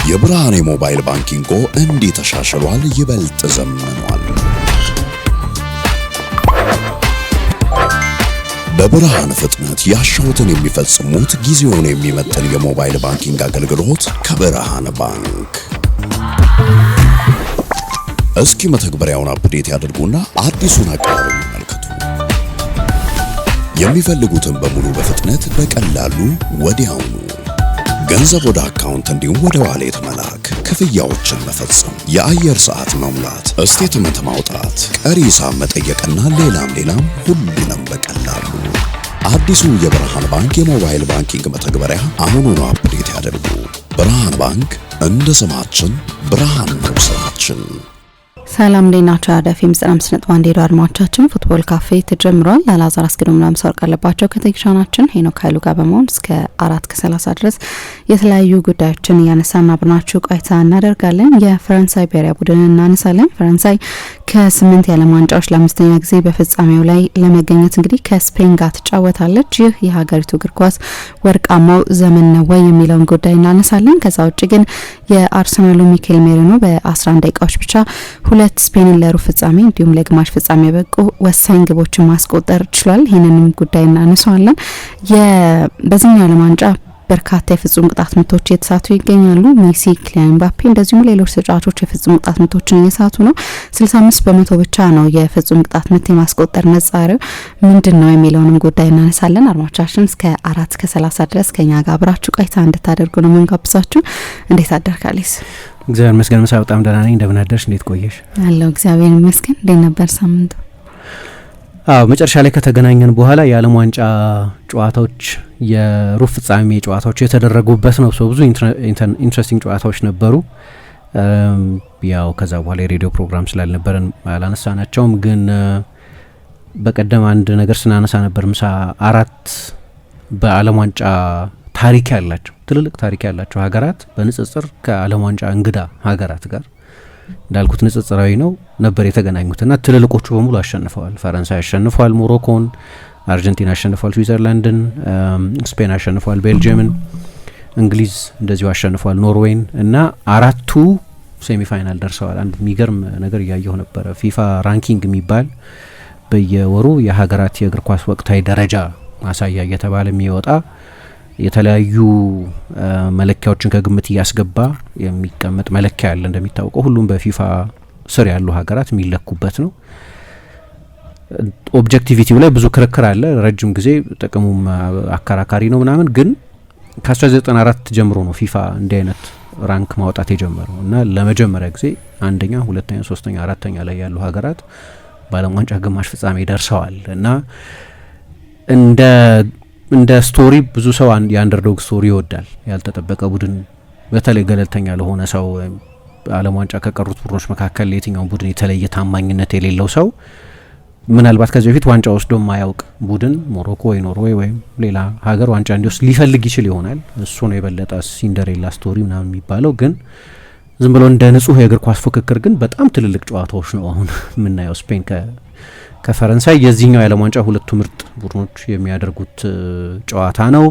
የብርሃን ሞባይል ባንኪንግ እንዴት ተሻሽሏል ይበልጥ ዘመኗል። በብርሃን ፍጥነት ያሻውትን የሚፈጽሙት ጊዜውን የሚመጥን የሞባይል ባንኪንግ አገልግሎት ከብርሃን ባንክ። እስኪ መተግበሪያውን አፕዴት ያድርጉና አዲሱን አቀራረብ ይመልከቱ። የሚፈልጉትን በሙሉ በፍጥነት በቀላሉ ወዲያውኑ ገንዘብ ወደ አካውንት እንዲሁም ወደ ዋሌት መላክ፣ ክፍያዎችን መፈጸም፣ የአየር ሰዓት መሙላት፣ ስቴትመንት ማውጣት፣ ቀሪ ሂሳብ መጠየቅና ሌላም ሁሉንም በቀላሉ። አዲሱ የብርሃን ባንክ የሞባይል ባንኪንግ መተግበሪያ አሁኑኑ አፕዴት ያድርጉ። ብርሃን ባንክ እንደ ስማችን ብርሃን ነው ስራችን። ሰላም ዴናቻ ዳፊም 95.1 ሄዶ አድማጮቻችን ፉትቦል ካፌ ተጀምሯል። አላዛር አስገዶምና መስዋዕት አለባቸው ከቴክኒሻናችን ሄኖክ ኃይሉ ጋር በመሆን እስከ 4:30 ድረስ የተለያዩ ጉዳዮችን ያነሳና አብረናችሁ ቆይታ እናደርጋለን። የፈረንሳይ ብሔራዊ ቡድን እናነሳለን። ፈረንሳይ ከ8 የዓለም ዋንጫዎች ለአምስተኛ ጊዜ በፍጻሜው ላይ ለመገኘት እንግዲህ ከስፔን ጋር ትጫወታለች። ይህ የሀገሪቱ እግር ኳስ ወርቃማው ዘመን ነው ወይ የሚለውን ጉዳይ እናነሳለን። ከዛ ውጭ ግን የአርሰናሉ ሚኬል ሜሪኖ በ11 ደቂቃዎች ብቻ ሁለት ስፔንን ለሩብ ፍጻሜ እንዲሁም ለግማሽ ፍጻሜ በቁ ወሳኝ ግቦችን ማስቆጠር ችሏል። ይሄንንም ጉዳይ እናነሳዋለን። በዚህኛው ዓለም ዋንጫ በርካታ የፍጹም ቅጣት ምቶች እየተሳቱ ይገኛሉ። ሜሲ፣ ኪሊያን ምባፔ እንደዚሁም ሌሎች ተጫዋቾች የፍጹም ቅጣት ምቶችን እየሳቱ ነው። 65% ብቻ ነው የፍጹም ቅጣት ምት የማስቆጠር ነጻሪው ምንድነው የሚለውንም ጉዳይ እናነሳለን። አድማጮቻችን እስከ 4:30 ድረስ ከኛ ጋር አብራችሁ ቆይታ እንድታደርጉ ነው የምንጋብዛችሁ። እንዴት አደርካለስ? እግዚአብሔር ይመስገን። መሳይ በጣም ደህና ነኝ። እንደምን አደርሽ? እንዴት ቆየሽ? አለው እግዚአብሔር ይመስገን። እንዴት ነበር ሳምንቱ? መጨረሻ ላይ ከተገናኘን በኋላ የዓለም ዋንጫ ጨዋታዎች የሩብ ፍጻሜ ጨዋታዎች የተደረጉበት ነው። ብዙ ኢንትረስቲንግ ጨዋታዎች ነበሩ። ያው ከዛ በኋላ የሬዲዮ ፕሮግራም ስላልነበረን አላነሳናቸውም። ግን በቀደም አንድ ነገር ስናነሳ ነበር። ምሳ 4 በዓለም ዋንጫ ታሪክ ያላቸው ትልልቅ ታሪክ ያላቸው ሀገራት በንጽጽር ከዓለም ዋንጫ እንግዳ ሀገራት ጋር እንዳልኩት ንጽጽራዊ ነው ነበር የተገናኙትና ትልልቆቹ በሙሉ አሸንፈዋል። ፈረንሳይ አሸንፈዋል ሞሮኮን፣ አርጀንቲና አሸንፈዋል ስዊዘርላንድን፣ ስፔን አሸንፈዋል ቤልጅየምን፣ እንግሊዝ እንደዚሁ አሸንፈዋል ኖርዌይን እና 4ቱ ሴሚፋይናል ደርሰዋል። አንድ የሚገርም ነገር እያየሁ ነበረ። ፊፋ ራንኪንግ የሚባል በየወሩ የሀገራት የእግር ኳስ ወቅታዊ ደረጃ ማሳያ እየተባለ የሚወጣ የተለያዩ መለኪያዎችን ከግምት እያስገባ የሚቀመጥ መለኪያ አለ። እንደሚታወቀው ሁሉም በፊፋ ስር ያሉ ሀገራት የሚለኩበት ነው። ኦብጀክቲቪቲው ላይ ብዙ ክርክር አለ። ረጅም ጊዜ ጥቅሙም አከራካሪ ነው ምናምን። ግን ከ1994 ጀምሮ ነው ፊፋ እንዲህ አይነት ራንክ ማውጣት የጀመረው እና ለመጀመሪያ ጊዜ አንደኛ፣ ሁለተኛ፣ ሶስተኛ፣ አራተኛ ላይ ያሉ ሀገራት በዓለም ዋንጫ ግማሽ ፍጻሜ ደርሰዋል እና እንደ ስቶሪ ብዙ ሰው የአንደርዶግ ስቶሪ ይወዳል። ያልተጠበቀ ቡድን በተለይ ገለልተኛ ለሆነ ሰው ዓለም ዋንጫ ከቀሩት ቡድኖች መካከል የትኛውን ቡድን የተለየ ታማኝነት የሌለው ሰው ምናልባት ከዚህ በፊት ዋንጫ ወስዶ የማያውቅ ቡድን ሞሮኮ ወይ ኖርዌይ ወይም ሌላ ሀገር ዋንጫ እንዲወስድ ሊፈልግ ይችል ይሆናል። እሱ ነው የበለጠ ሲንደሬላ ስቶሪ ምናምን የሚባለው። ግን ዝም ብሎ እንደ ንጹህ የእግር ኳስ ፉክክር ግን በጣም ትልልቅ ጨዋታዎች ነው አሁን የምናየው። ስፔን ከፈረንሳይ የዚህኛው የዓለም ዋንጫ ሁለቱ ምርጥ ቡድኖች የሚያደርጉት ጨዋታ ነው።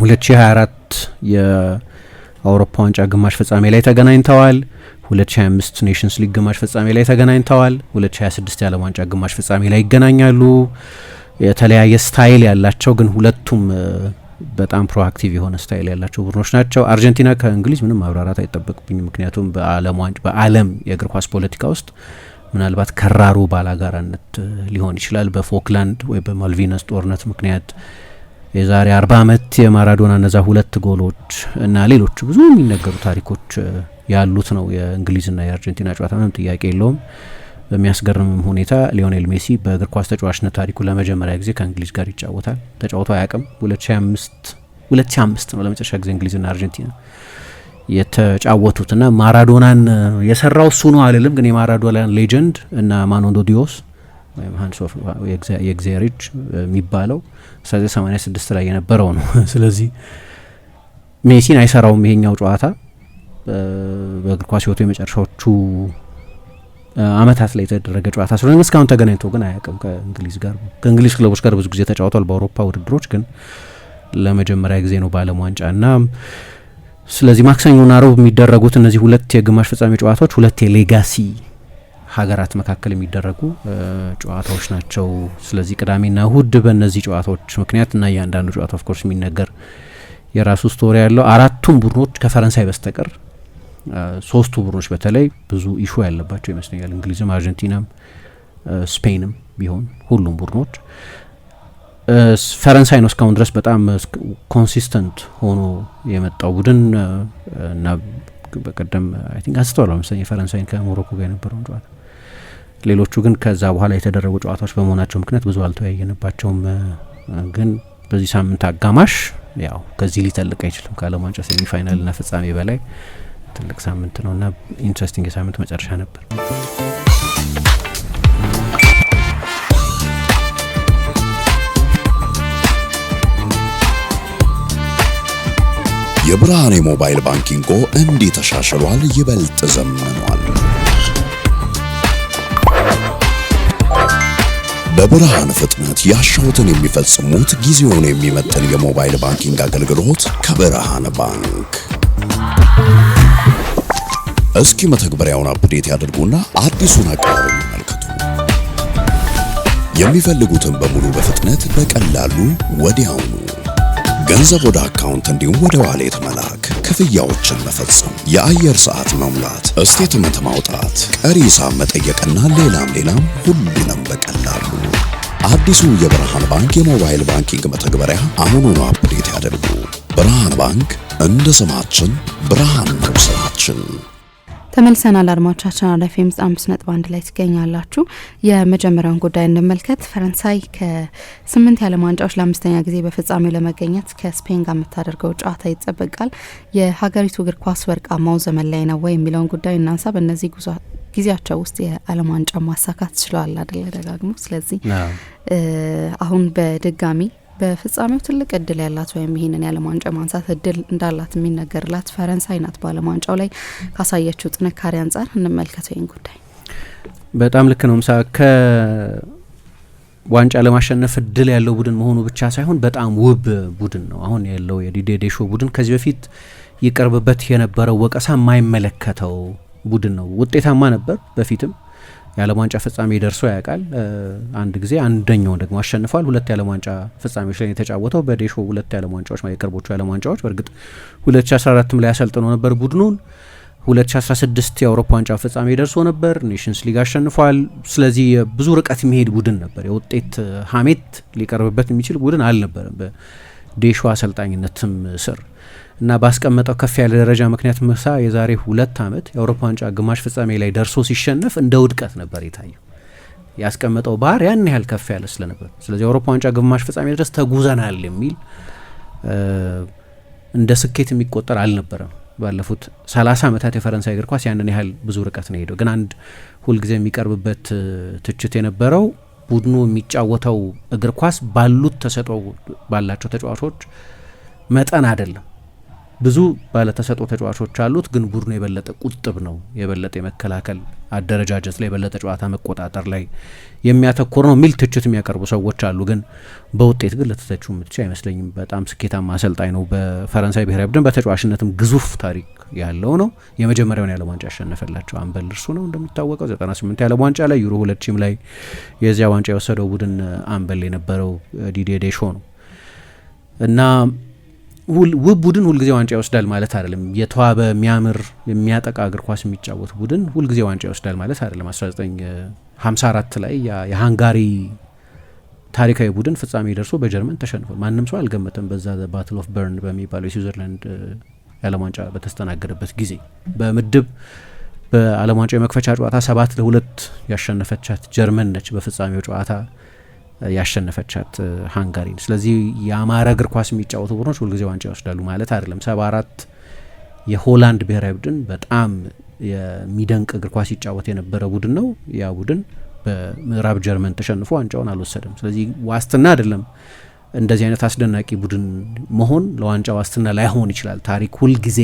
2024 የአውሮፓ ዋንጫ ግማሽ ፍጻሜ ላይ ተገናኝተዋል። 2025 ኔሽንስ ሊግ ግማሽ ፍጻሜ ላይ ተገናኝተዋል። 2026 የዓለም ዋንጫ ግማሽ ፍጻሜ ላይ ይገናኛሉ። የተለያየ ስታይል ያላቸው ግን ሁለቱም በጣም ፕሮአክቲቭ የሆነ ስታይል ያላቸው ቡድኖች ናቸው። አርጀንቲና ከእንግሊዝ ምንም ማብራራት አይጠበቅብኝ። ምክንያቱም በዓለም የእግር ኳስ ፖለቲካ ውስጥ ምናልባት ከራሩ ባላጋራነት ሊሆን ይችላል። በፎክላንድ ወይ በማልቪናስ ጦርነት ምክንያት የዛሬ 40 ዓመት የማራዶና እነዛ 2 ጎሎች እና ሌሎች ብዙ የሚነገሩ ታሪኮች ያሉት ነው የእንግሊዝና የአርጀንቲና ጨዋታ። ምንም ጥያቄ የለውም። በሚያስገርም ሁኔታ ሊዮኔል ሜሲ በእግር ኳስ ተጫዋችነት ታሪኩ ለመጀመሪያ ጊዜ ከእንግሊዝ ጋር ይጫወታል። ተጫውቶ አያውቅም። 2005 ነው ለመጨረሻ ጊዜ እንግሊዝና አርጀንቲና የተጫወቱትና ማራዶናን የሰራው እሱ ነው አልልም። ግን የማራዶናን ሌጀንድ እና ማኖንዶ ዲዮስ ወይም ሃንስ ኦፍ የኤግዜሪጅ የሚባለው 1986 ላይ የነበረው ነው። ስለዚህ ሜሲን አይሰራውም ይሄኛው ጨዋታ። በእግር ኳስ ህይወቱ የመጨረሻዎቹ አመታት ላይ የተደረገ ጨዋታ ስለሆነ እስካሁን ተገናኝቶ ግን አያውቅም ከእንግሊዝ ክለቦች ጋር ብዙ ጊዜ ተጫውቷል በአውሮፓ ውድድሮች፣ ግን ለመጀመሪያ ጊዜ ነው በዓለም ዋንጫ እና ስለዚህ ማክሰኞና ሮብ የሚደረጉት እነዚህ ሁለት የግማሽ ፍጻሜ ጨዋታዎች ሁለት የሌጋሲ ሀገራት መካከል የሚደረጉ ጨዋታዎች ናቸው። ስለዚህ ቅዳሜና እሁድ በእነዚህ ጨዋታዎች ምክንያት እና እያንዳንዱ ጨዋታ ኦፍ ኮርስ የሚነገር የራሱ ስቶሪ ያለው አራቱም ቡድኖች ከፈረንሳይ በስተቀር ሶስቱ ቡድኖች በተለይ ብዙ ኢሹ ያለባቸው ይመስለኛል። እንግሊዝም፣ አርጀንቲናም፣ ስፔንም ቢሆን ሁሉም ቡድኖች ፈረንሳይ ነው እስካሁን ድረስ በጣም ኮንሲስተንት ሆኖ የመጣው ቡድን እና በቀደም አይ ቲንክ አስተዋል ለምሳሌ ፈረንሳይን ከሞሮኮ ጋር የነበረውን ጨዋታ ሌሎቹ ግን ከዛ በኋላ የተደረጉ ጨዋታዎች በመሆናቸው ምክንያት ብዙ አልተወያየንባቸውም። ግን በዚህ ሳምንት አጋማሽ ያው ከዚህ ሊተልቅ አይችልም ከዓለም ዋንጫ ሴሚፋይናል እና ፍጻሜ በላይ ትልቅ ሳምንት ነው እና ኢንትረስቲንግ የሳምንት መጨረሻ ነበር። የብርሃን የሞባይል ባንኪንጎ እንዲህ ተሻሽሏል፣ ይበልጥ ዘምኗል። በብርሃን ፍጥነት ያሻውትን የሚፈጽሙት ጊዜውን የሚመጥን የሞባይል ባንኪንግ አገልግሎት ከብርሃን ባንክ። እስኪ መተግበሪያውን አፕዴት ያድርጉና አዲሱን አቀራረብ ይመልከቱ። የሚፈልጉትን በሙሉ በፍጥነት በቀላሉ ወዲያውኑ ገንዘብ ወደ አካውንት እንዲሁም ወደ ዋሌት መላክ፣ ክፍያዎችን መፈጸም፣ የአየር ሰዓት መሙላት፣ ስቴትመንት ማውጣት፣ ቀሪ ሂሳብ መጠየቅና ሌላም ሁሉንም በቀላሉ። አዲሱ የብርሃን ባንክ የሞባይል ባንኪንግ መተግበሪያ አሁኑኑ አፕዴት ያድርጉ። ብርሃን ባንክ እንደ ስማችን ብርሃን ነው ስራችን። ተመልሰናል አድማጮቻችን። አራዳ ኤፍ ኤም 5.1 ላይ ትገኛላችሁ። የመጀመሪያውን ጉዳይ እንመልከት። ፈረንሳይ ከ8 የዓለም ዋንጫዎች ለ5ኛ ጊዜ በፍጻሜው ለመገኘት ከስፔን ጋር የምታደርገው ጨዋታ ይጠበቃል። የሀገሪቱ እግር ኳስ ወርቃማው ዘመን ላይ ነው ወይ የሚለውን ጉዳይ እናንሳ። በእነዚህ ጊዜያቸው ውስጥ የዓለም ዋንጫ ማሳካት ችለዋል አይደለ ደጋግሞ። ስለዚህ አሁን በድጋሚ በፍጻሜው ትልቅ እድል ያላት ወይም ይህንን የዓለም ዋንጫ ማንሳት እድል እንዳላት የሚነገርላት ፈረንሳይ ናት። በዓለም ዋንጫው ላይ ካሳየችው ጥንካሬ አንጻር እንመልከተው ይህን ጉዳይ። በጣም ልክ ነው። ምሳ ከዋንጫ ለማሸነፍ እድል ያለው ቡድን መሆኑ ብቻ ሳይሆን በጣም ውብ ቡድን ነው አሁን ያለው የዲዲዬ ዴሾ ቡድን። ከዚህ በፊት ይቀርብበት የነበረው ወቀሳ የማይመለከተው ቡድን ነው። ውጤታማ ነበር በፊትም የዓለም ዋንጫ ፍጻሜ ደርሶ ያውቃል። አንድ ጊዜ አንደኛውን ደግሞ አሸንፏል። ሁለት የዓለም ዋንጫ ፍጻሜዎች ላይ የተጫወተው በዴሾ ሁለት የዓለም ዋንጫዎች ማለት የቅርቦቹ የዓለም ዋንጫዎች በእርግጥ 2014 ላይ ያሰልጥኖ ነበር ቡድኑን። 2016 የአውሮፓ ዋንጫ ፍጻሜ ደርሶ ነበር። ኔሽንስ ሊግ አሸንፏል። ስለዚህ ብዙ ርቀት የሚሄድ ቡድን ነበር። የውጤት ሀሜት ሊቀርብበት የሚችል ቡድን አልነበረም በዴሾ አሰልጣኝነትም ስር እና ባስቀመጠው ከፍ ያለ ደረጃ ምክንያት ምሳ የዛሬ 2 ዓመት የአውሮፓ ዋንጫ ግማሽ ፍጻሜ ላይ ደርሶ ሲሸነፍ እንደ ውድቀት ነበር የታየው። ያስቀመጠው ባህር ያን ያህል ከፍ ያለ ስለነበር፣ ስለዚህ የአውሮፓ ዋንጫ ግማሽ ፍጻሜ ድረስ ተጉዘናል የሚል እንደ ስኬት የሚቆጠር አልነበረም። ባለፉት 30 ዓመታት የፈረንሳይ እግር ኳስ ያንን ያህል ብዙ ርቀት ነው ሄደው። ግን አንድ ሁልጊዜ የሚቀርብበት ትችት የነበረው ቡድኑ የሚጫወተው እግር ኳስ ባሉት ተሰጥኦ ባላቸው ተጫዋቾች መጠን አይደለም። ብዙ ባለተሰጥኦ ተጫዋቾች አሉት፣ ግን ቡድኑ የበለጠ ቁጥብ ነው፣ የበለጠ የመከላከል አደረጃጀት ላይ የበለጠ ጨዋታ መቆጣጠር ላይ የሚያተኮር ነው የሚል ትችት የሚያቀርቡ ሰዎች አሉ። ግን በውጤት ግን ለተተቹ ምትቻ አይመስለኝም። በጣም ስኬታማ አሰልጣኝ ነው። በፈረንሳይ ብሔራዊ ቡድን በተጫዋችነትም ግዙፍ ታሪክ ያለው ነው። የመጀመሪያውን የዓለም ዋንጫ ያሸነፈላቸው አምበል እርሱ ነው። እንደሚታወቀው 98 የዓለም ዋንጫ ላይ ዩሮ 2000 ላይ የዚያ ዋንጫ የወሰደው ቡድን አምበል የነበረው ዲዲዬ ዴሾ ነው እና ውብ ቡድን ሁልጊዜ ዋንጫ ይወስዳል ማለት አይደለም። የተዋበ የሚያምር የሚያጠቃ እግር ኳስ የሚጫወት ቡድን ሁልጊዜ ዋንጫ ይወስዳል ማለት አይደለም። 1954 ላይ የሃንጋሪ ታሪካዊ ቡድን ፍጻሜ ደርሶ በጀርመን ተሸንፏል። ማንም ሰው አልገመተም። በዛ ባትል ኦፍ በርን በሚባለው የስዊዘርላንድ የዓለም ዋንጫ በተስተናገደበት ጊዜ በምድብ በዓለም ዋንጫ የመክፈቻ ጨዋታ 7-2 ያሸነፈቻት ጀርመን ነች። በፍጻሜው ጨዋታ ያሸነፈቻት ሃንጋሪን። ስለዚህ የአማረ እግር ኳስ የሚጫወቱ ቡድኖች ሁልጊዜ ዋንጫ ይወስዳሉ ማለት አይደለም። 74 የሆላንድ ብሔራዊ ቡድን በጣም የሚደንቅ እግር ኳስ ይጫወት የነበረ ቡድን ነው። ያ ቡድን በምዕራብ ጀርመን ተሸንፎ ዋንጫውን አልወሰደም። ስለዚህ ዋስትና አይደለም። እንደዚህ አይነት አስደናቂ ቡድን መሆን ለዋንጫ ዋስትና ላይሆን ይችላል። ታሪክ ሁልጊዜ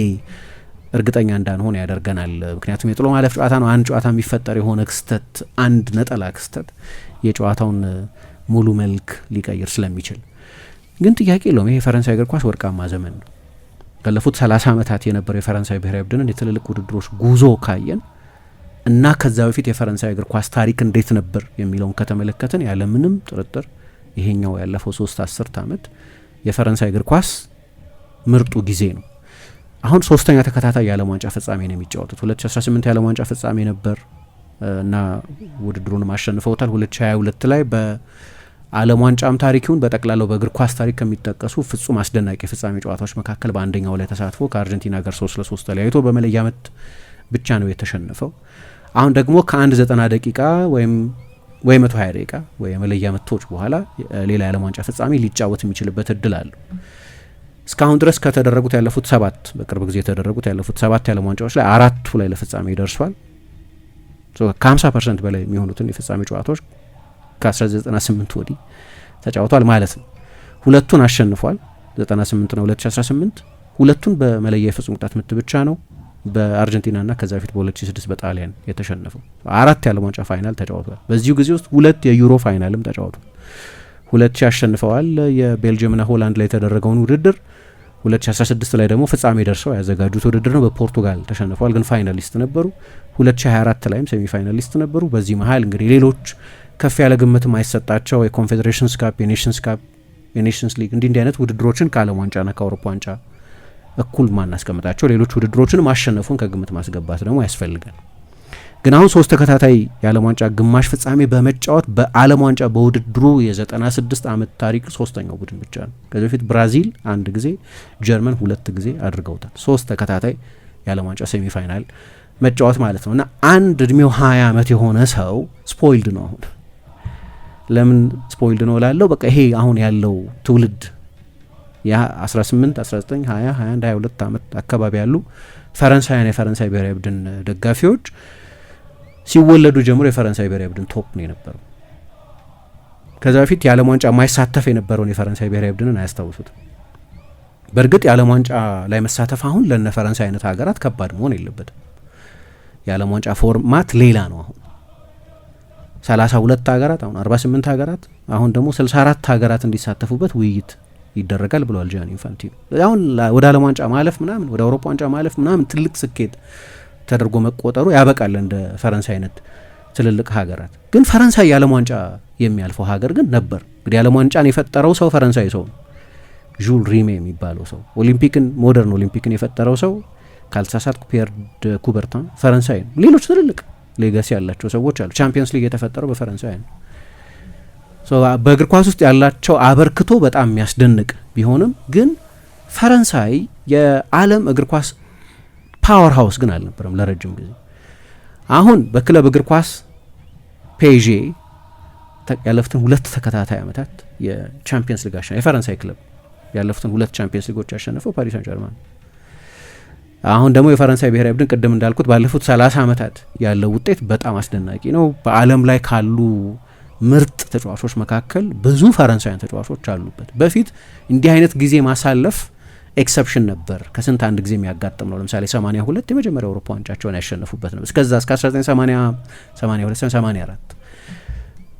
እርግጠኛ እንዳንሆን ያደርገናል። ምክንያቱም የጥሎ ማለፍ ጨዋታ ነው። አንድ ጨዋታ የሚፈጠር የሆነ ክስተት፣ አንድ ነጠላ ክስተት የጨዋታውን ሙሉ መልክ ሊቀይር ስለሚችል። ግን ጥያቄ የለውም ይሄ የፈረንሳይ እግር ኳስ ወርቃማ ዘመን ነው። ካለፉት 30 ዓመታት የነበረው የፈረንሳይ ብሔራዊ ቡድንን የትልልቅ ውድድሮች ጉዞ ካየን እና ከዛ በፊት የፈረንሳይ እግር ኳስ ታሪክ እንዴት ነበር የሚለውን ከተመለከትን ያለምንም ጥርጥር ይሄኛው ያለፈው 3 አስርት ዓመት የፈረንሳይ እግር ኳስ ምርጡ ጊዜ ነው። አሁን ሶስተኛ ተከታታይ የዓለም ዋንጫ ፍጻሜ ነው የሚጫወቱት። 2018 የዓለም ዋንጫ ፍጻሜ ነበር እና ውድድሩን አሸንፈውታል። 2022 ላይ በዓለም ዋንጫም ታሪኩን በጠቅላላው በእግር ኳስ ታሪክ ከሚጠቀሱ ፍጹም አስደናቂ ፍጻሜ ጨዋታዎች መካከል በአንደኛው ላይ ተሳትፎ ከአርጀንቲና ጋር 3-3 ተለያይቶ በመለያ ምት ብቻ ነው የተሸነፈው። አሁን ደግሞ ከ90 ደቂቃ ወይ 120 ደቂቃ ወይ የመለያ ምቶች በኋላ ሌላ የዓለም ዋንጫ ፍጻሜ ሊጫወት የሚችልበት እድል አለው። እስካሁን ድረስ ከተደረጉት ያለፉት 7 በቅርብ ጊዜ የተደረጉት ያለፉት 7 የዓለም ዋንጫዎች ላይ 4ቱ ላይ ለፍጻሜ ደርሷል። ከ50% በላይ የሚሆኑትን የፍጻሜ ጨዋታዎች ከ1998 ወዲህ ተጫውቷል ማለት ነው። 2ቱን አሸንፏል፣ 98 ነው 2018። 2ቱን በመለያ የፍጹም ቅጣት ምት ብቻ ነው በአርጀንቲናና ከዛ በፊት በ2006 በጣሊያን የተሸነፈው። 4 የዓለም ዋንጫ ፋይናል ተጫውቷል። በዚሁ ጊዜ ውስጥ 2 የዩሮ ፋይናልም ተጫውቷል። 2000 አሸንፈዋል የቤልጅየምና ሆላንድ ላይ የተደረገውን ውድድር። 2016 ላይ ደግሞ ፍጻሜ ደርሰው ያዘጋጁት ውድድር ነው። በፖርቱጋል ተሸንፈዋል፣ ግን ፋይናሊስት ነበሩ። 2024 ላይም ሴሚ ፋይናሊስት ነበሩ። በዚህ መሀል እንግዲህ ሌሎች ከፍ ያለ ግምት የማይሰጣቸው የኮንፌዴሬሽንስ ካፕ፣ የኔሽንስ ካፕ፣ የኔሽንስ ሊግ እንዲህ አይነት ውድድሮችን ከዓለም ዋንጫና ከአውሮፓ ዋንጫ እኩል ማናስቀምጣቸው ሌሎች ውድድሮችን ማሸነፉን ከግምት ማስገባት ደግሞ ያስፈልጋል። ግን አሁን 3 ተከታታይ የዓለም ዋንጫ ግማሽ ፍጻሜ በመጫወት በዓለም ዋንጫ በውድድሩ የ96 ዓመት ታሪክ 3ኛው ቡድን ብቻ ነው። ከዚህ በፊት ብራዚል 1 ጊዜ፣ ጀርመን 2 ጊዜ አድርገውታል። 3 ተከታታይ የዓለም ዋንጫ ሴሚ ፋይናል መጫወት ማለት ነው እና አንድ እድሜው 20 ዓመት የሆነ ሰው ስፖይልድ ነው። አሁን ለምን ስፖይልድ ነው ላለው በቃ ይሄ አሁን ያለው ትውልድ ያ 18 19 20 21 22 ዓመት አካባቢ ያሉ ፈረንሳይና የፈረንሳይ ብሔራዊ ቡድን ደጋፊዎች ሲወለዱ ጀምሮ የፈረንሳይ ብሔራዊ ቡድን ቶፕ ነው የነበረው። ከዛ በፊት የዓለም ዋንጫ ማይሳተፍ የነበረውን የፈረንሳይ ብሔራዊ ቡድንን አያስታውሱትም። በእርግጥ የዓለም ዋንጫ ላይ መሳተፍ አሁን ለነ ፈረንሳይ አይነት ሀገራት ከባድ መሆን የለበትም። የዓለም ዋንጫ ፎርማት ሌላ ነው። አሁን 32 ሀገራት አሁን 48 ሀገራት አሁን ደግሞ 64 ሀገራት እንዲሳተፉበት ውይይት ይደረጋል ብለዋል ጂያኒ ኢንፋንቲኖ። አሁን ወደ ዓለም ዋንጫ ማለፍ ምናምን ወደ አውሮፓ ዋንጫ ማለፍ ምናምን ትልቅ ስኬት ተደርጎ መቆጠሩ ያበቃል እንደ ፈረንሳይ አይነት ትልልቅ ሀገራት። ግን ፈረንሳይ የዓለም ዋንጫ የሚያልፈው ሀገር ግን ነበር። እንግዲህ የዓለም ዋንጫን የፈጠረው ሰው ፈረንሳይ ሰው ነው፣ ዡል ሪሜ የሚባለው ሰው። ኦሊምፒክን ሞደርን ኦሊምፒክን የፈጠረው ሰው ካልተሳሳትኩ ፒየር ደ ኩበርታን ፈረንሳይ ነው። ሌሎች ትልልቅ ሌጋሲ ያላቸው ሰዎች አሉ። ቻምፒየንስ ሊግ የተፈጠረው በፈረንሳይ ነው። በእግር ኳስ ውስጥ ያላቸው አበርክቶ በጣም የሚያስደንቅ ቢሆንም ግን ፈረንሳይ የዓለም እግር ኳስ ፓወር ሃውስ ግን አልነበረም ለረጅም ጊዜ። አሁን በክለብ እግር ኳስ ፔዤ ያለፉትን 2 ተከታታይ ዓመታት የቻምፒየንስ ሊግ አሸናፊ የፈረንሳይ ክለብ ያለፉትን 2 ቻምፒየንስ ሊጎች ያሸነፈው ፓሪስ ሳን ጀርማን። አሁን ደግሞ የፈረንሳይ ብሔራዊ ቡድን ቅድም እንዳልኩት ባለፉት 30 ዓመታት ያለው ውጤት በጣም አስደናቂ ነው። በዓለም ላይ ካሉ ምርጥ ተጫዋቾች መካከል ብዙ ፈረንሳውያን ተጫዋቾች አሉበት። በፊት እንዲህ አይነት ጊዜ ማሳለፍ ኤክሰፕሽን ነበር፣ ከስንት አንድ ጊዜ የሚያጋጥም ነው። ለምሳሌ 82 የመጀመሪያ አውሮፓ ዋንጫቸውን ያሸነፉበት ነው። እስከዛ እስከ 1982 84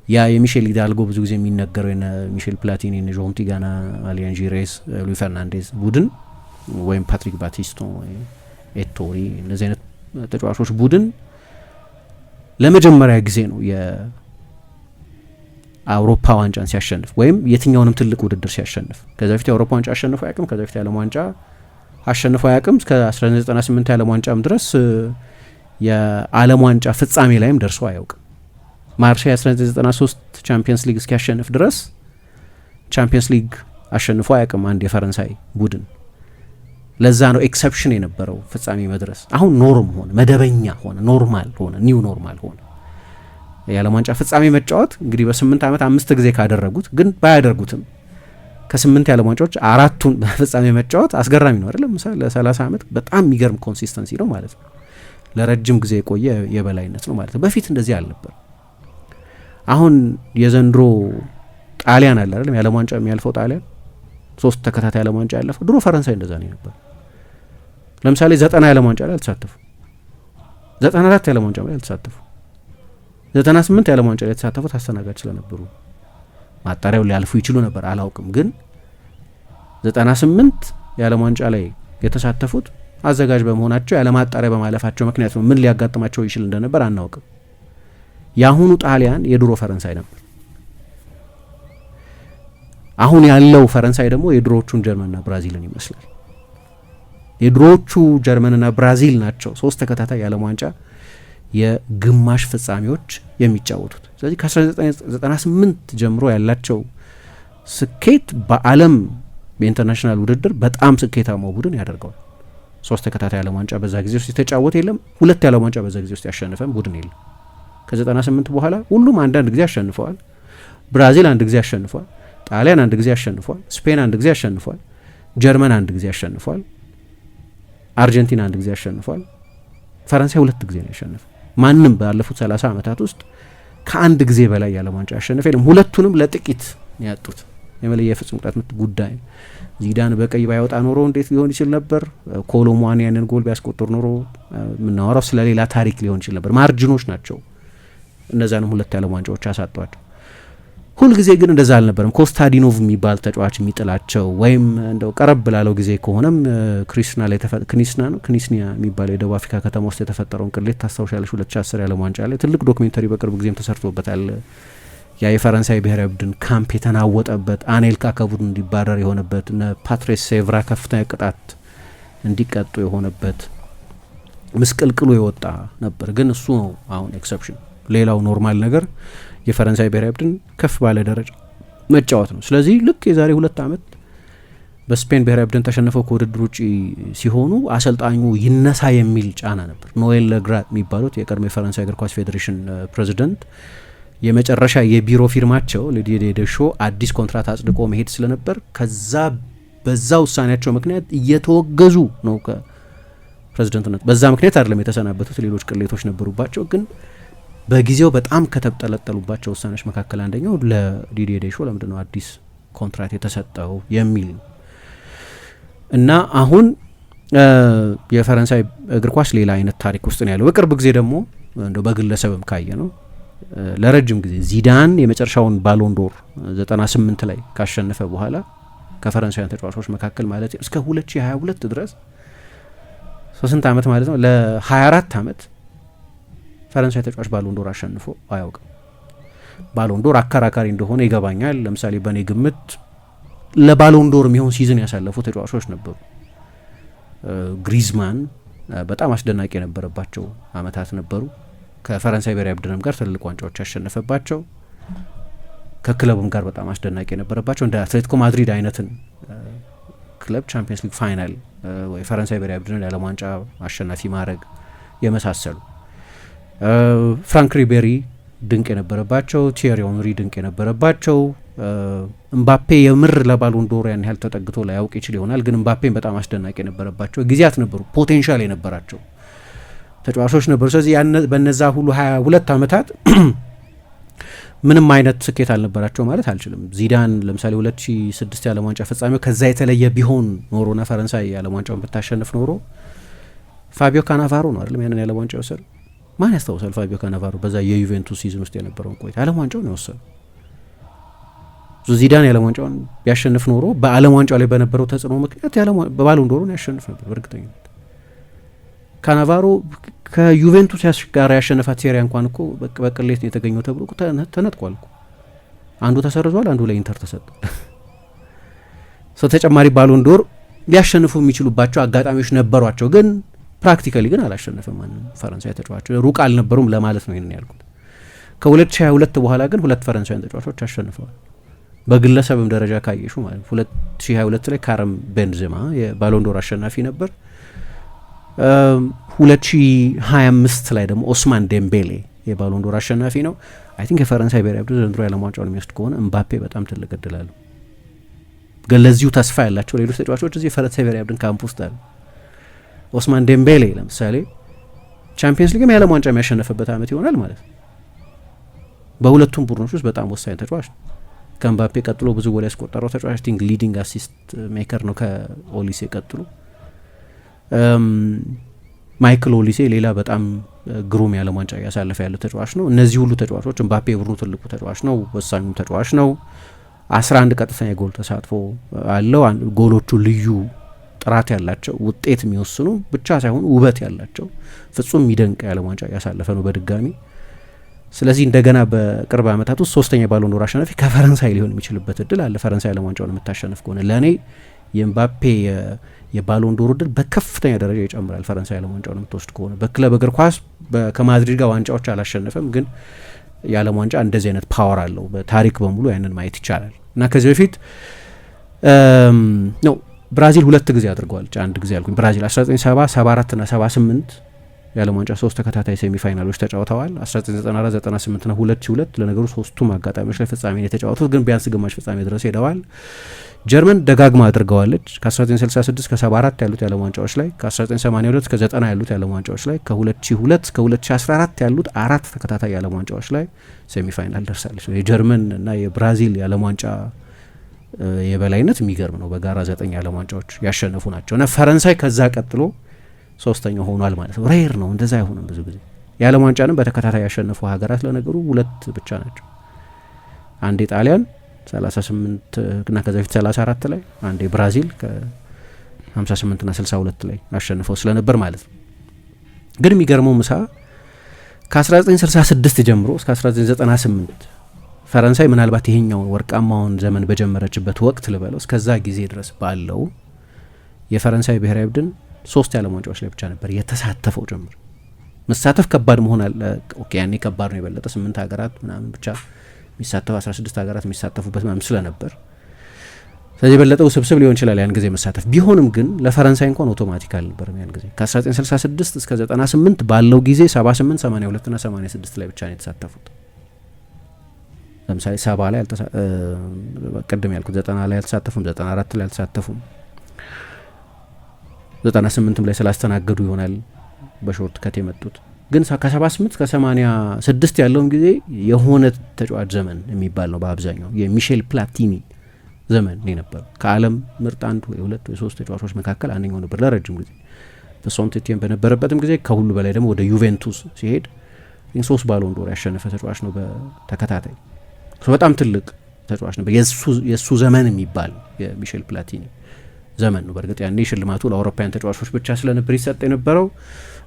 ያ የሚሼል ሂዳልጎ ብዙ ጊዜ የሚነገረው የነ ሚሼል ፕላቲኒ፣ የነ ዦን ቲጋና፣ አሊያን ጂሬስ፣ ሉዊ ፈርናንዴዝ ቡድን ወይም ፓትሪክ ባቲስቶን ወይ ኤቶሪ እነዚህ አይነት ተጫዋቾች ቡድን ለመጀመሪያ ጊዜ ነው የአውሮፓ ዋንጫን ሲያሸንፍ ወይም የትኛውንም ትልቅ ውድድር ሲያሸንፍ። ከዛ በፊት የአውሮፓ ዋንጫ አሸንፎ አያውቅም። ከዛ በፊት የዓለም ዋንጫ አሸንፎ አያውቅም። እስከ 1998 የዓለም ዋንጫም ድረስ የዓለም ዋንጫ ፍጻሜ ላይም ደርሶ አያውቅም። ማርሴይ 1993 ቻምፒየንስ ሊግ እስኪያሸንፍ ድረስ ቻምፒየንስ ሊግ አሸንፎ አያውቅም አንድ የፈረንሳይ ቡድን። ለዛ ነው ኤክሰፕሽን የነበረው ፍጻሜ መድረስ። አሁን ኖርም ሆነ፣ መደበኛ ሆነ፣ ኖርማል ሆነ፣ ኒው ኖርማል ሆነ። የዓለም ዋንጫ ፍጻሜ መጫወት እንግዲህ በ8 ዓመት 5 ጊዜ ካደረጉት ግን ባያደርጉትም ከ8 የዓለም ዋንጫዎች 4ቱን በፍጻሜ መጫወት አስገራሚ ነው አይደለም? ለ30 ዓመት በጣም የሚገርም ኮንሲስተንሲ ነው ማለት ነው። ለረጅም ጊዜ የቆየ የበላይነት ነው ማለት ነው። በፊት እንደዚህ አልነበር። አሁን የዘንድሮ ጣሊያን አለ አይደለም? የዓለም ዋንጫ የሚያልፈው ጣሊያን 3 ተከታታይ የዓለም ዋንጫ ያለፈው። ድሮ ፈረንሳይ እንደዛ ነው ነበር። ለምሳሌ 90 የዓለም ዋንጫ ላይ አልተሳተፉ፣ 94 የዓለም ዋንጫ ላይ አልተሳተፉ፣ 98 የዓለም ዋንጫ ላይ የተሳተፉት አስተናጋጅ ስለነበሩ ማጣሪያው ሊያልፉ ይችሉ ነበር፣ አላውቅም። ግን 98 የዓለም ዋንጫ ላይ የተሳተፉት አዘጋጅ በመሆናቸው ያለማጣሪያ በማለፋቸው ምክንያት ነው። ምን ሊያጋጥማቸው ይችል እንደነበር አናውቅም። የአሁኑ ጣሊያን የድሮ ፈረንሳይ ነበር። አሁን ያለው ፈረንሳይ ደግሞ የድሮዎቹን ጀርመንና ብራዚልን ይመስላል። የድሮዎቹ ጀርመንና ብራዚል ናቸው 3 ተከታታይ የዓለም ዋንጫ የግማሽ ፍጻሜዎች የሚጫወቱት። ስለዚህ ከ1998 ጀምሮ ያላቸው ስኬት በዓለም በኢንተርናሽናል ውድድር በጣም ስኬታማ ቡድን ያደርገዋል። 3 ተከታታይ የዓለም ዋንጫ በዛ ጊዜ ውስጥ የተጫወተ የለም። 2 የዓለም ዋንጫ በዛ ጊዜ ውስጥ ያሸነፈም ቡድን የለም። ከ98 በኋላ ሁሉም አንዳንድ ጊዜ አሸንፈዋል። ብራዚል አንድ ጊዜ አሸንፏል። ጣሊያን አንድ ጊዜ አሸንፏል። ስፔን አንድ ጊዜ አሸንፏል። ጀርመን አንድ ጊዜ አሸንፏል። አርጀንቲና አንድ ጊዜ አሸንፏል። ፈረንሳይ 2 ጊዜ ነው ያሸነፈ። ማንም ባለፉት 30 ዓመታት ውስጥ ከአንድ ጊዜ በላይ የዓለም ዋንጫ ያሸነፈ የለም። ሁለቱንም ለጥቂት ያጡት የመለያ የፍጹም ቅጣት ምት ጉዳይ። ዚዳን በቀይ ባይወጣ ኖሮ እንዴት ሊሆን ይችል ነበር? ኮሎሙዋኒ ያንን ጎል ቢያስቆጥር ኖሮ የምናወራው ስለሌላ ታሪክ ሊሆን ይችል ነበር። ማርጅኖች ናቸው እነዛንም 2 የዓለም ዋንጫዎች ያሳጧቸው። ሁልጊዜ ግን እንደዛ አልነበረም። ኮስታዲኖቭ የሚባል ተጫዋች የሚጥላቸው ወይም እንደው ቀረብ ላለው ጊዜ ከሆነም ክኒስኒያ የሚባለው የደቡብ አፍሪካ ከተማ ውስጥ የተፈጠረውን ቅሌት ታስታውሻለሽ? 2010 የዓለም ዋንጫ ላይ ትልቅ ዶክሜንተሪ በቅርብ ጊዜም ተሰርቶበታል። ያ የፈረንሳይ ብሔራዊ ቡድን ካምፕ የተናወጠበት፣ አኔልካ ከቡድን እንዲባረር የሆነበት፣ እነ ፓትሪስ ሴቭራ ከፍተኛ ቅጣት እንዲቀጡ የሆነበት ምስቅልቅሉ የወጣ ነበር። ግን እሱ ነው አሁን ኤክሰፕሽን። ሌላው ኖርማል ነገር የፈረንሳይ ብሔራዊ ቡድን ከፍ ባለ ደረጃ መጫወት ነው። ስለዚህ ልክ የዛሬ 2 ዓመት በስፔን ብሔራዊ ቡድን ተሸንፈው ከውድድር ውጭ ሲሆኑ አሰልጣኙ ይነሳ የሚል ጫና ነበር። ኖኤል ለግራት የሚባሉት የቀድሞ የፈረንሳይ እግር ኳስ ፌዴሬሽን ፕሬዚደንት የመጨረሻ የቢሮ ፊርማቸው ለዲዲዬ ዴሾ አዲስ ኮንትራት አጽድቆ መሄድ ስለነበር በዛ ውሳኔያቸው ምክንያት እየተወገዙ ነው ከፕሬዚደንትነት። በዛ ምክንያት አይደለም የተሰናበቱት፣ ሌሎች ቅሌቶች ነበሩባቸው። ግን በጊዜው በጣም ከተጠለጠሉባቸው ውሳኔዎች መካከል አንደኛው ለዲዲዬ ዴሾ ለምንድን ነው አዲስ ኮንትራት የተሰጠው የሚል ነው። እና አሁን የፈረንሳይ እግር ኳስ ሌላ አይነት ታሪክ ውስጥ ነው ያለው። በቅርብ ጊዜ ደግሞ እንደው በግለሰብም ካየ ነው ለረጅም ጊዜ ዚዳን የመጨረሻውን ባሎንዶር 98 ላይ ካሸነፈ በኋላ ከፈረንሳውያን ተጫዋቾች መካከል ማለት እስከ 2022 ድረስ 3 ዓመት ማለት ነው ለ24 ዓመት ፈረንሳይ ተጫዋች ባሎንዶር አሸንፎ አያውቅም። ባሎንዶር አከራካሪ እንደሆነ ይገባኛል። ለምሳሌ በእኔ ግምት ለባሎንዶር የሚሆን ሲዝን ያሳለፉ ተጫዋቾች ነበሩ። ግሪዝማን በጣም አስደናቂ የነበረባቸው አመታት ነበሩ። ከፈረንሳይ ብሔራዊ ቡድንም ጋር ትልልቅ ዋንጫዎች ያሸነፈባቸው፣ ከክለቡም ጋር በጣም አስደናቂ የነበረባቸው እንደ አትሌቲኮ ማድሪድ አይነትን ክለብ ቻምፒየንስ ሊግ ፋይናል ወይ ፈረንሳይ ብሔራዊ ቡድን የዓለም ዋንጫ አሸናፊ ማድረግ የመሳሰሉ፣ ፍራንክ ሪቤሪ ድንቅ የነበረባቸው፣ ቲየሪ ኦንሪ ድንቅ የነበረባቸው፣ እምባፔ የምር ለባሎንዶር ያን ያህል ተጠግቶ ላያውቅ ይችል ይሆናል፣ ግን እምባፔን በጣም አስደናቂ የነበረባቸው ጊዜያት ነበሩ። ፖቴንሻል የነበራቸው ተጫዋቾች ነበሩ። ስለዚህ በነዛ ሁሉ 22 ዓመታት ምንም አይነት ስኬት አልነበራቸው ማለት አልችልም። ዚዳን ለምሳሌ 2006 የዓለም ዋንጫ ፍጻሜው ከዛ የተለየ ቢሆን ኖሮና ፈረንሳይ የዓለም ዋንጫውን ብታሸንፍ ኖሮ ፋቢዮ ካናቫሮ ነው አይደለም ያንን የዓለም ዋንጫ የወሰደው። ማን ያስታውሳል? ፋቢዮ ካናቫሮ በዛ የዩቬንቱስ ሲዝን ውስጥ የነበረውን ቆይታ የዓለም ዋንጫውን የወሰደው ዚዳን የዓለም ዋንጫውን ቢያሸንፍ ኖሮ በዓለም ዋንጫው ላይ በነበረው ተጽዕኖ ምክንያት በባሎንዶሩን ያሸንፍ ነበር በእርግጠኝነት። ካናቫሮ ከዩቬንቱስ ጋር ያሸነፋት ሴሪያ እንኳን እኮ በቅሌት ነው የተገኘው ተብሎ ተነጥቋል እኮ። አንዱ ተሰርዟል፣ አንዱ ለኢንተር ተሰጥቷል። ሰው ተጨማሪ ባሎንዶር ሊያሸንፉ የሚችሉባቸው አጋጣሚዎች ነበሯቸው፣ ግን ፕራክቲካሊ ግን አላሸነፈም ማንም ፈረንሳይ ተጫዋች። ሩቅ አልነበሩም ለማለት ነው ይሄን ያልኩት። ከ2022 በኋላ ግን 2 ፈረንሳውያን ተጫዋቾች አሸንፈዋል። በግለሰብም ደረጃ ካየሹ ማለት 2022 ላይ ካረም ቤንዜማ የባሎንዶር አሸናፊ ነበር። 2025 ላይ ደግሞ ኦስማን ዴምቤሌ የባሎንዶር አሸናፊ ነው። አይ ቲንክ የፈረንሳይ ብሔራዊ ቡድን ዘንድሮ የዓለም ዋንጫውን የሚወስድ ከሆነ እምባፔ በጣም ትልቅ እድል አለው። ግን ለዚሁ ተስፋ ያላቸው ሌሎች ተጫዋቾች እዚህ የፈረንሳይ ብሔራዊ ቡድን ካምፕ ውስጥ አሉ። ኦስማን ዴምቤሌ ለምሳሌ ቻምፒየንስ ሊግም የዓለም ዋንጫ የሚያሸነፈበት አመት ይሆናል ማለት ነው። በሁለቱም ቡድኖች ውስጥ በጣም ወሳኝ ተጫዋች ነው። ከእምባፔ ቀጥሎ ብዙ ጎል ያስቆጠረው ተጫዋች ቲንክ ሊዲንግ አሲስት ሜከር ነው ከኦሊሴ ቀጥሎ። ማይክል ኦሊሴ ሌላ በጣም ግሩም የዓለም ዋንጫ እያሳለፈ ያለ ተጫዋች ነው። እነዚህ ሁሉ ተጫዋቾች እምባፔ የቡድኑ ትልቁ ተጫዋች ነው፣ ወሳኙም ተጫዋች ነው። 11 ቀጥተኛ የጎል ተሳትፎ አለው። ጎሎቹ ልዩ ጥራት ያላቸው ውጤት የሚወስኑ ብቻ ሳይሆን ውበት ያላቸው ፍጹም የሚደንቅ የዓለም ዋንጫ ያሳለፈ ነው በድጋሚ። ስለዚህ እንደገና በቅርብ ዓመታት ውስጥ ሶስተኛ የባሎን ዶር አሸናፊ ከፈረንሳይ ሊሆን የሚችልበት እድል አለ። ፈረንሳይ ዓለም ዋንጫውን የምታሸንፍ ከሆነ ለእኔ የኤምባፔ የባሎን ዶር እድል በከፍተኛ ደረጃ ይጨምራል። ፈረንሳይ ዓለም ዋንጫውን የምትወስድ ከሆነ በክለብ እግር ኳስ ከማድሪድ ጋር ዋንጫዎች አላሸነፈም፣ ግን የዓለም ዋንጫ እንደዚህ አይነት ፓወር አለው። በታሪክ በሙሉ ያንን ማየት ይቻላል። እና ከዚህ በፊት ነው ብራዚል 2 ጊዜ አድርገዋል። አንድ ጊዜ ያልኩኝ ብራዚል 1970፣ 74 እና 78 የዓለም ዋንጫ 3 ተከታታይ ሴሚ ፋይናሎች ተጫውተዋል። 1994፣ 98 እና 2002 ለነገሩ 3ቱም አጋጣሚዎች ላይ ፍጻሜ የተጫወቱት፣ ግን ቢያንስ ግማሽ ፍጻሜ ድረስ ሄደዋል። ጀርመን ደጋግማ አድርገዋለች። ከ1966 ከ74 ያሉት የዓለም ዋንጫዎች ላይ፣ ከ1982 ከ90 ያሉት የዓለም ዋንጫዎች ላይ፣ ከ2002 እስከ 2014 ያሉት 4 ተከታታይ የዓለም ዋንጫዎች ላይ ሴሚ ፋይናል ደርሳለች። የጀርመን እና የብራዚል የዓለም ዋንጫ የበላይነት የሚገርም ነው። በጋራ 9 የዓለም ዋንጫዎች ያሸነፉ ናቸው እና ፈረንሳይ ከዛ ቀጥሎ ሶስተኛው ሆኗል ማለት ነው። ሬር ነው፣ እንደዛ አይሆንም ብዙ ጊዜ። የዓለም ዋንጫንም በተከታታይ ያሸነፉ ሀገራት ለነገሩ 2 ብቻ ናቸው። አንዴ ጣሊያን 38 እና ከዛ በፊት 34 ላይ፣ አንዴ ብራዚል ከ58 እና 62 ላይ አሸንፈው ስለነበር ማለት ነው። ግን የሚገርመው ምሳ ከ1966 ጀምሮ እስከ 1998 ፈረንሳይ ምናልባት ይሄኛውን ወርቃማውን ዘመን በጀመረችበት ወቅት ልበለው እስከዛ ጊዜ ድረስ ባለው የፈረንሳይ ብሔራዊ ቡድን 3 የዓለም ዋንጫዎች ላይ ብቻ ነበር የተሳተፈው ጭምር። መሳተፍ ከባድ መሆን አለ። ኦኬ ያኔ ከባድ ነው፣ የበለጠ 8 ሀገራት ምናምን ብቻ የሚሳተፉ 16 ሀገራት የሚሳተፉበት ምናምን ስለነበር ስለዚህ የበለጠ ውስብስብ ሊሆን ይችላል ያን ጊዜ መሳተፍ። ቢሆንም ግን ለፈረንሳይ እንኳን አውቶማቲክ አልነበርም ያን ጊዜ። ከ1966 እስከ 98 ባለው ጊዜ 78፣ 82 እና 86 ላይ ብቻ ነው የተሳተፉት። ለምሳሌ 70 ላይ ቅድም ያልኩት 90 ላይ አልተሳተፉም፣ 94 ላይ አልተሳተፉም፣ 98ም ላይ ስላስተናገዱ ይሆናል በሾርት ከት የመጡት። ግን ከ78 ከ86 ያለውን ጊዜ የሆነ ተጫዋች ዘመን የሚባል ነው በአብዛኛው የሚሼል ፕላቲኒ ዘመን ነው የነበረው። ከዓለም ምርጥ 1 ወይ 2 ወይ 3 ተጫዋቾች መካከል አንደኛው ነበር ለረጅም ጊዜ። በሶንቴቲየን በነበረበትም ጊዜ ከሁሉ በላይ ደግሞ ወደ ዩቬንቱስ ሲሄድ 3 ባሎን ዶር ያሸነፈ ተጫዋች ነው በተከታታይ። በጣም ትልቅ ተጫዋች ነበር። የእሱ ዘመን የሚባል የሚሼል ፕላቲኒ ዘመን ነው። በእርግጥ ያኔ ሽልማቱ ለአውሮፓውያን ተጫዋቾች ብቻ ስለነበር ይሰጥ የነበረው።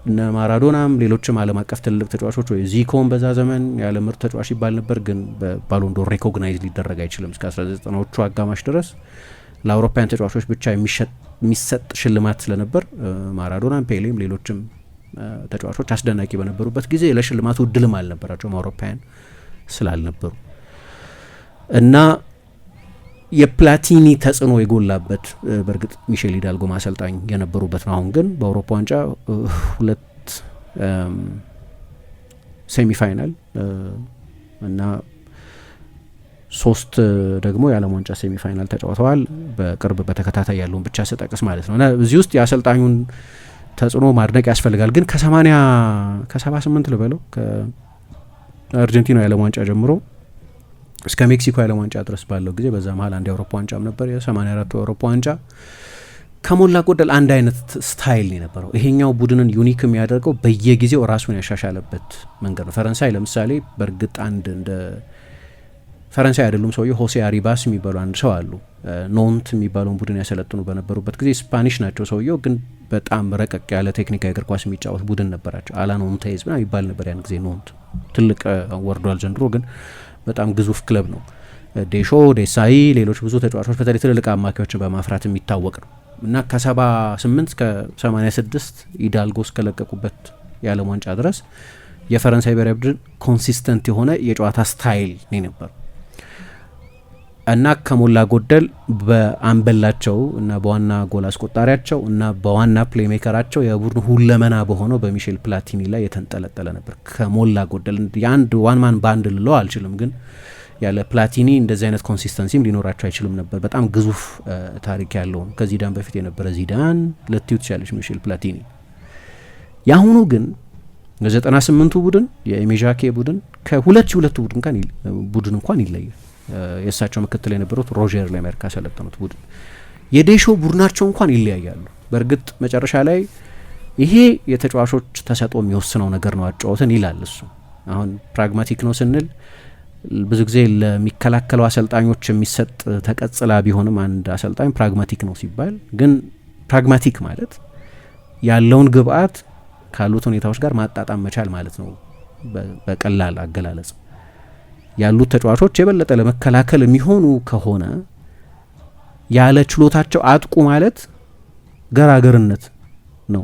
እነ ማራዶናም ሌሎችም ዓለም አቀፍ ትልልቅ ተጫዋቾች ወይ ዚኮም በዛ ዘመን ያለ ምርጥ ተጫዋች ይባል ነበር፣ ግን በባሎን ዶር ሪኮግናይዝ ሊደረግ አይችልም። እስከ 1990ዎቹ አጋማሽ ድረስ ለአውሮፓውያን ተጫዋቾች ብቻ የሚሰጥ ሽልማት ስለነበር ማራዶናም፣ ፔሌም ሌሎችም ተጫዋቾች አስደናቂ በነበሩበት ጊዜ ለሽልማቱ እድልም አልነበራቸውም አውሮፓውያን ስላልነበሩ እና የፕላቲኒ ተጽዕኖ የጎላበት በእርግጥ ሚሼል ሂዳልጎ ማሰልጣኝ የነበሩበት ነው። አሁን ግን በአውሮፓ ዋንጫ 2 ሴሚፋይናል እና 3 ደግሞ የዓለም ዋንጫ ሴሚፋይናል ተጫውተዋል። በቅርብ በተከታታይ ያለውን ብቻ ስጠቅስ ማለት ነው። እና እዚህ ውስጥ የአሰልጣኙን ተጽዕኖ ማድነቅ ያስፈልጋል። ግን ከ78 ልበለው ከአርጀንቲና የዓለም ዋንጫ ጀምሮ እስከ ሜክሲኮ የዓለም ዋንጫ ድረስ ባለው ጊዜ በዛ መሀል አንድ የአውሮፓ ዋንጫም ነበር። የ84 የአውሮፓ ዋንጫ ከሞላ ጎደል አንድ አይነት ስታይል ነው የነበረው። ይሄኛው ቡድንን ዩኒክ የሚያደርገው በየጊዜው ራሱን ያሻሻለበት መንገድ ነው። ፈረንሳይ ለምሳሌ በእርግጥ አንድ እንደ ፈረንሳይ አይደሉም ሰውዬው ሆሴ አሪባስ የሚባሉ አንድ ሰው አሉ። ኖንት የሚባለውን ቡድን ያሰለጥኑ በነበሩበት ጊዜ ስፓኒሽ ናቸው ሰውዬው፣ ግን በጣም ረቀቅ ያለ ቴክኒካዊ እግር ኳስ የሚጫወት ቡድን ነበራቸው። አላኖንቴዝ ምናምን ይባል ነበር ያን ጊዜ። ኖንት ትልቅ ወርዷል ዘንድሮ፣ ግን በጣም ግዙፍ ክለብ ነው። ዴሾ፣ ዴሳይ፣ ሌሎች ብዙ ተጫዋቾች በተለይ ትልልቅ አማካዮችን በማፍራት የሚታወቅ ነው እና ከ78 እስከ 86 ኢዳልጎ እስከለቀቁበት የዓለም ዋንጫ ድረስ የፈረንሳይ ብሔራዊ ቡድን ኮንሲስተንት የሆነ የጨዋታ ስታይል ነው የነበረው እና ከሞላ ጎደል በአንበላቸው እና በዋና ጎል አስቆጣሪያቸው እና በዋና ፕሌይሜከራቸው የቡድኑ ሁለመና በሆነው በሚሼል ፕላቲኒ ላይ የተንጠለጠለ ነበር። ከሞላ ጎደል የአንድ ዋን ማን ባንድ ልለው አልችልም፣ ግን ያለ ፕላቲኒ እንደዚህ አይነት ኮንሲስተንሲም ሊኖራቸው አይችልም ነበር። በጣም ግዙፍ ታሪክ ያለው ከዚዳን በፊት የነበረ ዚዳን ለቲዩት ያለች ሚሼል ፕላቲኒ። ያሁኑ ግን የ98ቱ ቡድን የኤሜዣኬ ቡድን ከ2002ቱ ቡድን እንኳን ይለያል። የእሳቸው ምክትል የነበሩት ሮጀር ሌሜር ካሰለጠኑት ቡድን የዴሾ ቡድናቸው እንኳን ይለያያሉ። በእርግጥ መጨረሻ ላይ ይሄ የተጫዋቾች ተሰጥኦ የሚወስነው ነገር ነው አጫወትን ይላል እሱ። አሁን ፕራግማቲክ ነው ስንል ብዙ ጊዜ ለሚከላከሉ አሰልጣኞች የሚሰጥ ተቀጽላ ቢሆንም አንድ አሰልጣኝ ፕራግማቲክ ነው ሲባል ግን ፕራግማቲክ ማለት ያለውን ግብአት ካሉት ሁኔታዎች ጋር ማጣጣም መቻል ማለት ነው። በቀላል አገላለጽ ያሉት ተጫዋቾች የበለጠ ለመከላከል የሚሆኑ ከሆነ ያለ ችሎታቸው አጥቁ ማለት ገራገርነት ነው።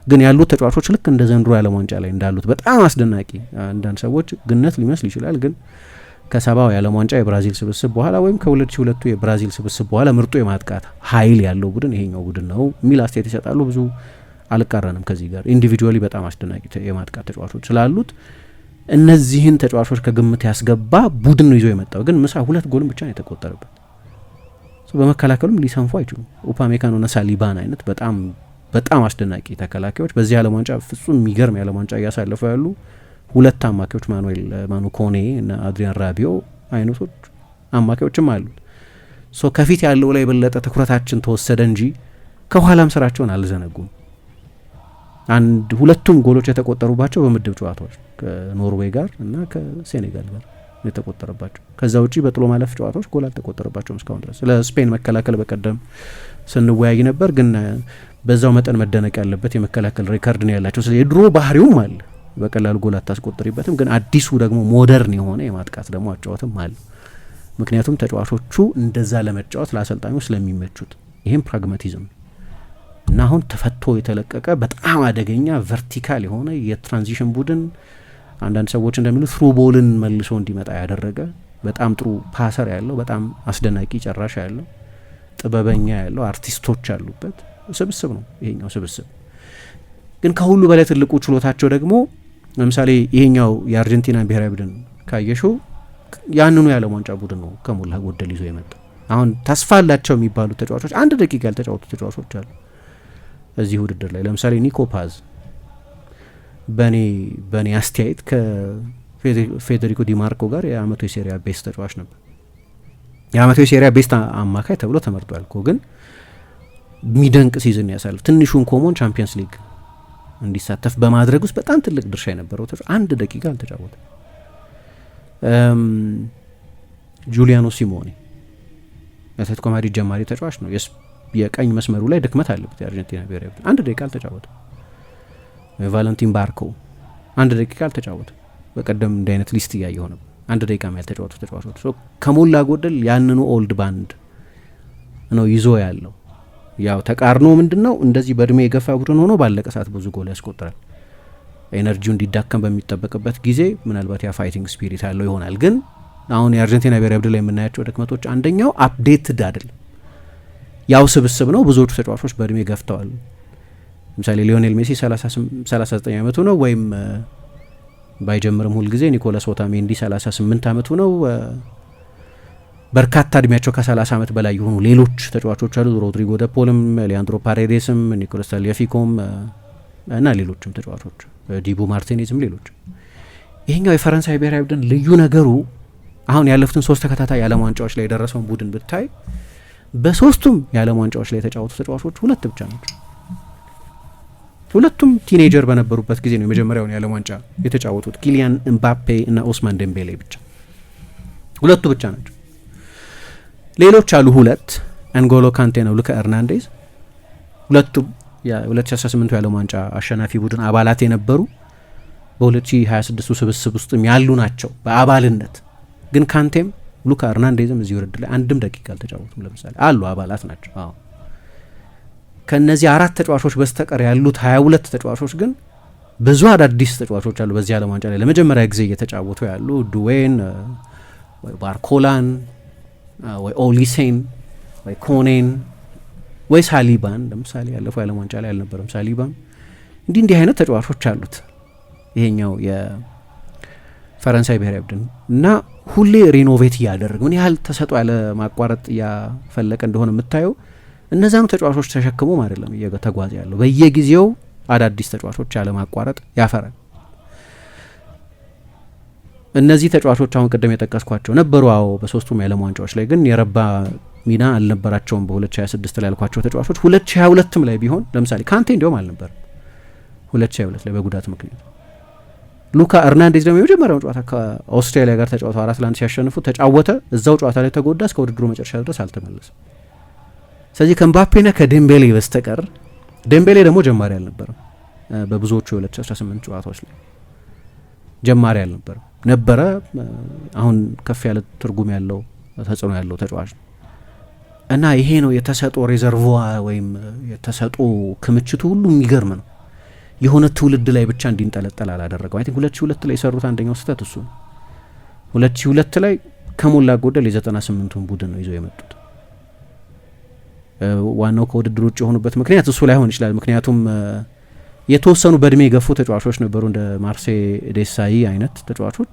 ግን ያሉት ተጫዋቾች ልክ እንደ ዘንድሮ የዓለም ዋንጫ ላይ እንዳሉት በጣም አስደናቂ፣ አንዳንድ ሰዎች ግነት ሊመስል ይችላል፣ ግን ከ70ው የዓለም ዋንጫ የብራዚል ስብስብ በኋላ ወይም ከ2002 የብራዚል ስብስብ በኋላ ምርጡ የማጥቃት ኃይል ያለው ቡድን ይሄኛው ቡድን ነው የሚል አስተያየት ይሰጣሉ። ብዙ አልቃረንም ከዚህ ጋር። ኢንዲቪጁዋሊ በጣም አስደናቂ የማጥቃት ተጫዋቾች ስላሉት እነዚህን ተጫዋቾች ከግምት ያስገባ ቡድን ነው ይዞ የመጣው። ግን ምሳ 2 ጎልም ብቻ ነው የተቆጠረበት። በመከላከሉም ሊሰንፉ አይችሉም። ኡፓሜካኖና ሳሊባን አይነት በጣም አስደናቂ ተከላካዮች በዚህ የዓለም ዋንጫ ፍጹም የሚገርም የዓለም ዋንጫ እያሳለፉ ያሉ 2 አማካዮች ማኑ ኮኔ እና አድሪያን ራቢዮ አይነቶች አማካዮችም አሉት። ከፊት ያለው ላይ የበለጠ ትኩረታችን ተወሰደ እንጂ ከኋላም ስራቸውን አልዘነጉም። ሁለቱም ጎሎች የተቆጠሩባቸው በምድብ ጨዋታዎች ከኖርዌይ ጋር እና ከሴኔጋል ጋር የተቆጠረባቸው። ከዛ ውጪ በጥሎ ማለፍ ጨዋታዎች ጎል አልተቆጠረባቸውም እስካሁን ድረስ። ለስፔን መከላከል በቀደም ስንወያይ ነበር፣ ግን በዛው መጠን መደነቅ ያለበት የመከላከል ሪካርድ ነው ያላቸው። ስለዚህ የድሮ ባህሪውም አለ፣ በቀላሉ ጎል አታስቆጥሪበትም። ግን አዲሱ ደግሞ ሞደርን የሆነ የማጥቃት ደግሞ አጫወትም አለ። ምክንያቱም ተጫዋቾቹ እንደዛ ለመጫወት ለአሰልጣኙ ስለሚመቹት። ይህም ፕራግማቲዝም እና አሁን ተፈቶ የተለቀቀ በጣም አደገኛ ቨርቲካል የሆነ የትራንዚሽን ቡድን፣ አንዳንድ ሰዎች እንደሚሉ ትሩ ቦልን መልሶ እንዲመጣ ያደረገ በጣም ጥሩ ፓሰር ያለው በጣም አስደናቂ ጨራሽ ያለው ጥበበኛ ያለው አርቲስቶች ያሉበት ስብስብ ነው ይሄኛው ስብስብ። ግን ከሁሉ በላይ ትልቁ ችሎታቸው ደግሞ ለምሳሌ ይሄኛው የአርጀንቲና ብሔራዊ ቡድን ካየሽው ያንኑ የዓለም ዋንጫ ቡድን ነው ከሞላ ጎደል ይዞ የመጣው። አሁን ተስፋ አላቸው የሚባሉ ተጫዋቾች 1 ደቂቃ ያልተጫወቱ ተጫዋቾች አሉ እዚህ ውድድር ላይ። ለምሳሌ ኒኮ ፓዝ በኔ አስተያየት ከፌዴሪኮ ዲማርኮ ጋር የአመቱ የሴሪያ ቤስት ተጫዋች ነበር። የአመቱ የሴሪያ ቤስት አማካይ ተብሎ ተመርጧል እኮ፣ ግን የሚደንቅ ሲዝን ያሳልፍ ትንሹን ኮሞን ቻምፒየንስ ሊግ እንዲሳተፍ በማድረግ ውስጥ በጣም ትልቅ ድርሻ የነበረው ተጫዋች 1 ደቂቃ አልተጫወተ። ጁሊያኖ ሲሞኔ የአትሌቲኮ ማድሪድ ጀማሪ ተጫዋች ነው። የቀኝ መስመሩ ላይ ድክመት አለበት የአርጀንቲና ብሔራዊ ቡድን 1 ደቂቃ አልተጫወተ። ቫለንቲን ባርኮ 1 ደቂቃ አልተጫወተ። በቀደም እንደ አይነት ሊስት እያየሁ ነበር 1 ደቂቃ ያልተጫወቱ ተጫዋቾች። ከሞላ ጎደል ያንኑ ኦልድ ባንድ ነው ይዞ ያለው። ያው ተቃርኖ ምንድነው እንደዚህ በእድሜ የገፋ ቡድን ሆኖ ባለቀ ሰዓት ብዙ ጎል ያስቆጥራል። ኤነርጂው እንዲዳከም በሚጠበቅበት ጊዜ ምናልባት ያ ፋይቲንግ ስፒሪት ያለው ይሆናል። ግን አሁን የአርጀንቲና ብሔራዊ ቡድን ላይ የምናያቸው ድክመቶች አንደኛው አፕዴትድ አይደለም። ያው ስብስብ ነው፣ ብዙዎቹ ተጫዋቾች በእድሜ ገፍተዋል። ለምሳሌ ሊዮኔል ሜሲ 39 ዓመቱ ነው፣ ወይም ባይጀምርም ሁል ጊዜ ኒኮላስ ኦታሜንዲ 38 ዓመቱ ነው። በርካታ እድሜያቸው ከ30 ዓመት በላይ የሆኑ ሌሎች ተጫዋቾች አሉ። ሮድሪጎ ደ ፖልም፣ ሊያንድሮ ፓሬዴስም፣ ኒኮላስ ታሊያፊኮም እና ሌሎችም ተጫዋቾች ዲቡ ማርቲኔዝም ሌሎችም። ይሄኛው የፈረንሳይ ብሔራዊ ቡድን ልዩ ነገሩ አሁን ያለፉትን 3 ተከታታይ የዓለም ዋንጫዎች ላይ የደረሰውን ቡድን ብታይ በ3ቱም የዓለም ዋንጫዎች ላይ የተጫወቱ ተጫዋቾች 2 ብቻ ናቸው። ሁለቱም ቲኔጀር በነበሩበት ጊዜ ነው የመጀመሪያውን የዓለም ዋንጫ የተጫወቱት። ኪሊያን ኤምባፔ እና ኦስማን ዴምቤሌ ብቻ 2 ብቻ ናቸው። ሌሎች አሉ 2 አንጎሎ ካንቴ ነው ሉካ ኤርናንዴዝ። ሁለቱም የ2018 የዓለም ዋንጫ አሸናፊ ቡድን አባላት የነበሩ በ2026 ስብስብ ውስጥም ያሉ ናቸው በአባልነት። ግን ካንቴም ሉካ ኤርናንዴዝም እዚህ ውድድር ላይ 1 ደቂቃ አልተጫወቱም። ለምሳሌ አሉ አባላት ናቸው። አዎ ከነዚህ 4 ተጫዋቾች በስተቀር ያሉት 22 ተጫዋቾች ግን ብዙ አዳዲስ ተጫዋቾች አሉ በዚህ ዓለም ዋንጫ ላይ ለመጀመሪያ ጊዜ እየተጫወቱ ያሉ ዱዌን ወይ ባርኮላን ወይ ኦሊሴን ወይ ኮኔን ወይ ሳሊባን። ለምሳሌ ያለፈው የዓለም ዋንጫ ላይ አልነበረም ሳሊባም። እንዲህ አይነት ተጫዋቾች አሉት ይሄኛው የፈረንሳይ ብሔራዊ ቡድን እና ሁሌ ሪኖቬት እያደረገ ምን ያህል ተሰጥኦ ያለ ማቋረጥ እያፈለቀ እንደሆነ የምታየው እነዛኑ ተጫዋቾች ተሸክሞም አይደለም እየተጓዘ ያለው፣ በየጊዜው አዳዲስ ተጫዋቾች ያለ ማቋረጥ ያፈራል። እነዚህ ተጫዋቾች አሁን ቅድም የጠቀስኳቸው ነበሩ በ3ቱም የዓለም ዋንጫዎች ላይ፣ ግን የረባ ሚና አልነበራቸውም። በ2026 ላይ ያልኳቸው ተጫዋቾች 2022ም ላይ ቢሆን ለምሳሌ ካንቴ እንዲያውም አልነበርም 2022 ላይ በጉዳት ምክንያት። ሉካ ኤርናንዴዝ ደግሞ የመጀመሪያውን ጨዋታ ከአውስትራሊያ ጋር ተጫውተው 4-1 ሲያሸንፉ ተጫወተ። እዛው ጨዋታ ላይ ተጎዳ። እስከ ውድድሩ መጨረሻ ድረስ አልተመለሰም። ስለዚህ ከምባፔና ከዴምቤሌ በስተቀር ዴምቤሌ ደግሞ ጀማሪ አልነበረም። በብዙዎቹ የ2018 ጨዋታዎች ላይ ጀማሪ አልነበረም ነበረ። አሁን ከፍ ያለ ትርጉም ያለው ተጽዕኖ ያለው ተጫዋች ነው እና ይሄ ነው የተሰጦ ሬዘርቮ ወይም የተሰጦ ክምችቱ ሁሉ የሚገርም ነው። የሆነ ትውልድ ላይ ብቻ እንዲንጠለጠል አላደረገው። አይ ቲንክ 2002 ላይ የሰሩት አንደኛው ስህተት እሱ ነው። 2002 ላይ ከሞላ ጎደል የ98ቱን ቡድን ነው ይዘው የመጡት። ዋናው ከውድድር ውጭ የሆኑበት ምክንያት እሱ ላይሆን ይችላል። ምክንያቱም የተወሰኑ በእድሜ የገፉ ተጫዋቾች ነበሩ እንደ ማርሴ ዴሳይ አይነት ተጫዋቾች፣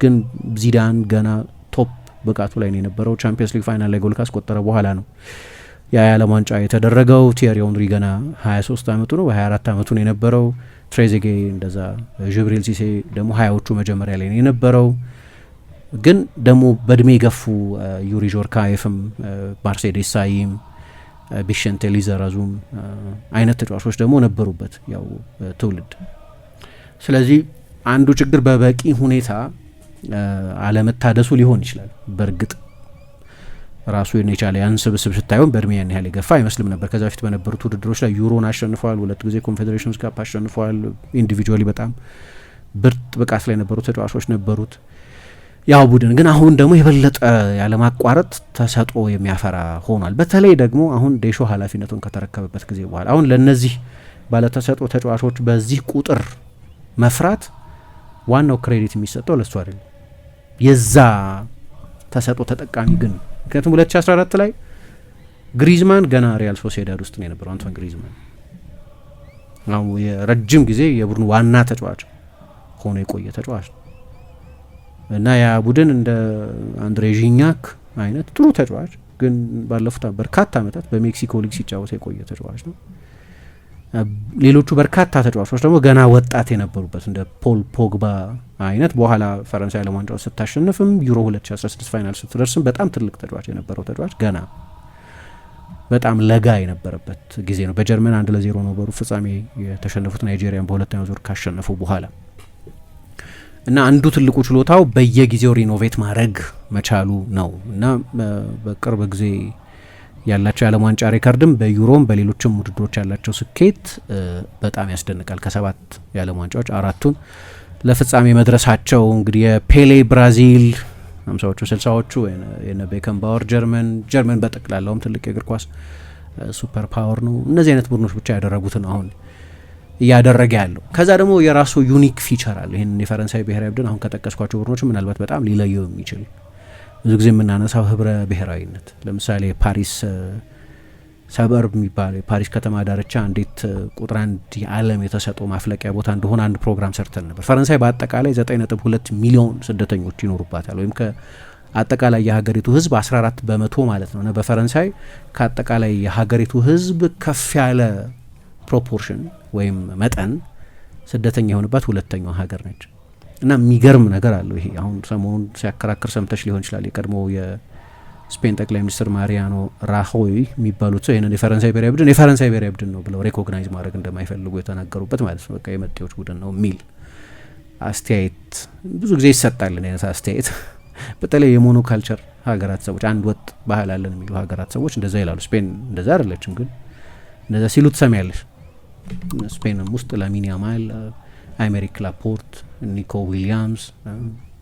ግን ዚዳን ገና ቶፕ ብቃቱ ላይ ነው የነበረው። ቻምፒየንስ ሊግ ፋይናል ላይ ጎል ካስቆጠረ በኋላ ነው የዓለም ዋንጫ የተደረገው። ቲየሪ ኦንሪ ገና 23 ዓመቱ ነው፣ በ24 ዓመቱ ነው የነበረው። ትሬዜጌ እንደዛ፣ ጅብሪል ሲሴ ደግሞ 20ዎቹ መጀመሪያ ላይ ነው የነበረው። ግን ደግሞ በእድሜ የገፉ ዩሪ ጆርካየፍም ማርሴ ዴሳይም ቢሸንቴ ሊዘራዙም አይነት ተጫዋቾች ደግሞ ነበሩበት ያው ትውልድ። ስለዚህ አንዱ ችግር በበቂ ሁኔታ አለመታደሱ ሊሆን ይችላል። በእርግጥ ራሱ የቻለ ያን ስብስብ ስታዩን በእድሜ ያን ያህል የገፋ አይመስልም ነበር። ከዛ በፊት በነበሩት ውድድሮች ላይ ዩሮን አሸንፈዋል፣ 2 ጊዜ ኮንፌዴሬሽንስ ካፕ አሸንፈዋል። ኢንዲቪጁዋሊ በጣም ብርጥ ብቃት ላይ ነበሩ ተጫዋቾች ነበሩት ያው ቡድን። ግን አሁን ደግሞ የበለጠ ያለማቋረጥ ተሰጦ የሚያፈራ ሆኗል። በተለይ ደግሞ አሁን ዴሾ ኃላፊነቱን ከተረከበበት ጊዜ በኋላ አሁን ለነዚህ ባለተሰጦ ተጫዋቾች በዚህ ቁጥር መፍራት ዋናው ክሬዲት የሚሰጠው ለሱ አይደለም፣ የዛ ተሰጦ ተጠቃሚ ግን። ምክንያቱም 2014 ላይ ግሪዝማን ገና ሪያል ሶሲዳድ ውስጥ ነው የነበረው። አንቶን ግሪዝማን አሁን የረጅም ጊዜ የቡድኑ ዋና ተጫዋች ሆኖ የቆየ ተጫዋች ነው እና ያ ቡድን እንደ አንድሬ ዢኛክ አይነት ጥሩ ተጫዋች ግን ባለፉት በርካታ ዓመታት በሜክሲኮ ሊግ ሲጫወት የቆየ ተጫዋች ነው። ሌሎቹ በርካታ ተጫዋቾች ደግሞ ገና ወጣት የነበሩበት እንደ ፖል ፖግባ አይነት በኋላ ፈረንሳይ ዓለም ዋንጫው ስታሸንፍም ዩሮ 2016 ፋይናል ስትደርስም በጣም ትልቅ ተጫዋች የነበረው ተጫዋች ገና በጣም ለጋ የነበረበት ጊዜ ነው። በጀርመን 1-0 ነው በሩብ ፍጻሜ የተሸነፉት ናይጄሪያን በሁለተኛው ዙር ካሸነፉ በኋላ እና አንዱ ትልቁ ችሎታው በየጊዜው ሪኖቬት ማድረግ መቻሉ ነው እና በቅርብ ጊዜ ያላቸው የዓለም ዋንጫ ሬከርድም በዩሮም በሌሎችም ውድድሮች ያላቸው ስኬት በጣም ያስደንቃል። ከ7 የዓለም ዋንጫዎች 4ቱን ለፍጻሜ መድረሳቸው እንግዲህ የፔሌ ብራዚል 50ዎቹ 60ዎቹ የነ ቤከንባወር ጀርመን በጠቅላላውም ትልቅ የእግር ኳስ ሱፐር ፓወር ነው። እነዚህ አይነት ቡድኖች ብቻ ያደረጉትን አሁን እያደረገ ያለው። ከዛ ደግሞ የራሱ ዩኒክ ፊቸር አለ። ይህን የፈረንሳይ ብሔራዊ ቡድን አሁን ከጠቀስኳቸው ቡድኖች ምናልባት በጣም ሊለየው የሚችል ብዙ ጊዜ የምናነሳው ህብረ ብሔራዊነት፣ ለምሳሌ ፓሪስ ሰበርብ የሚባል የፓሪስ ከተማ ዳርቻ እንዴት ቁጥር 1 የዓለም የተሰጠው ማፍለቂያ ቦታ እንደሆነ አንድ ፕሮግራም ሰርተን ነበር። ፈረንሳይ በአጠቃላይ 9.2 ሚሊዮን ስደተኞች ይኖሩባታል፣ ወይም ከአጠቃላይ የሀገሪቱ ህዝብ 14 በመቶ ማለት ነው። እና በፈረንሳይ ከአጠቃላይ የሀገሪቱ ህዝብ ከፍ ያለ ፕሮፖርሽን ወይም መጠን ስደተኛ የሆነባት ሁለተኛው ሀገር ነች። እና የሚገርም ነገር አለው ይሄ። አሁን ሰሞኑን ሲያከራክር ሰምተሽ ሊሆን ይችላል። የቀድሞ የስፔን ጠቅላይ ሚኒስትር ማሪያኖ ራሆይ የሚባሉት ሰው ይህንን የፈረንሳይ ብሔራዊ ቡድን የፈረንሳይ ብሔራዊ ቡድን ነው ብለው ሬኮግናይዝ ማድረግ እንደማይፈልጉ የተናገሩበት ማለት ነው። በቃ የመጤዎች ቡድን ነው የሚል አስተያየት ብዙ ጊዜ ይሰጣል። አይነት አስተያየት በተለይ የሞኖ ካልቸር ሀገራት ሰዎች፣ አንድ ወጥ ባህል አለን የሚሉ ሀገራት ሰዎች እንደዛ ይላሉ። ስፔን እንደዛ አይደለችም፣ ግን እንደዛ ሲሉ ትሰሚያለሽ። ስፔንም ውስጥ ላሚን ያማል፣ አሜሪክ ላፖርት፣ ኒኮ ዊሊያምስ፣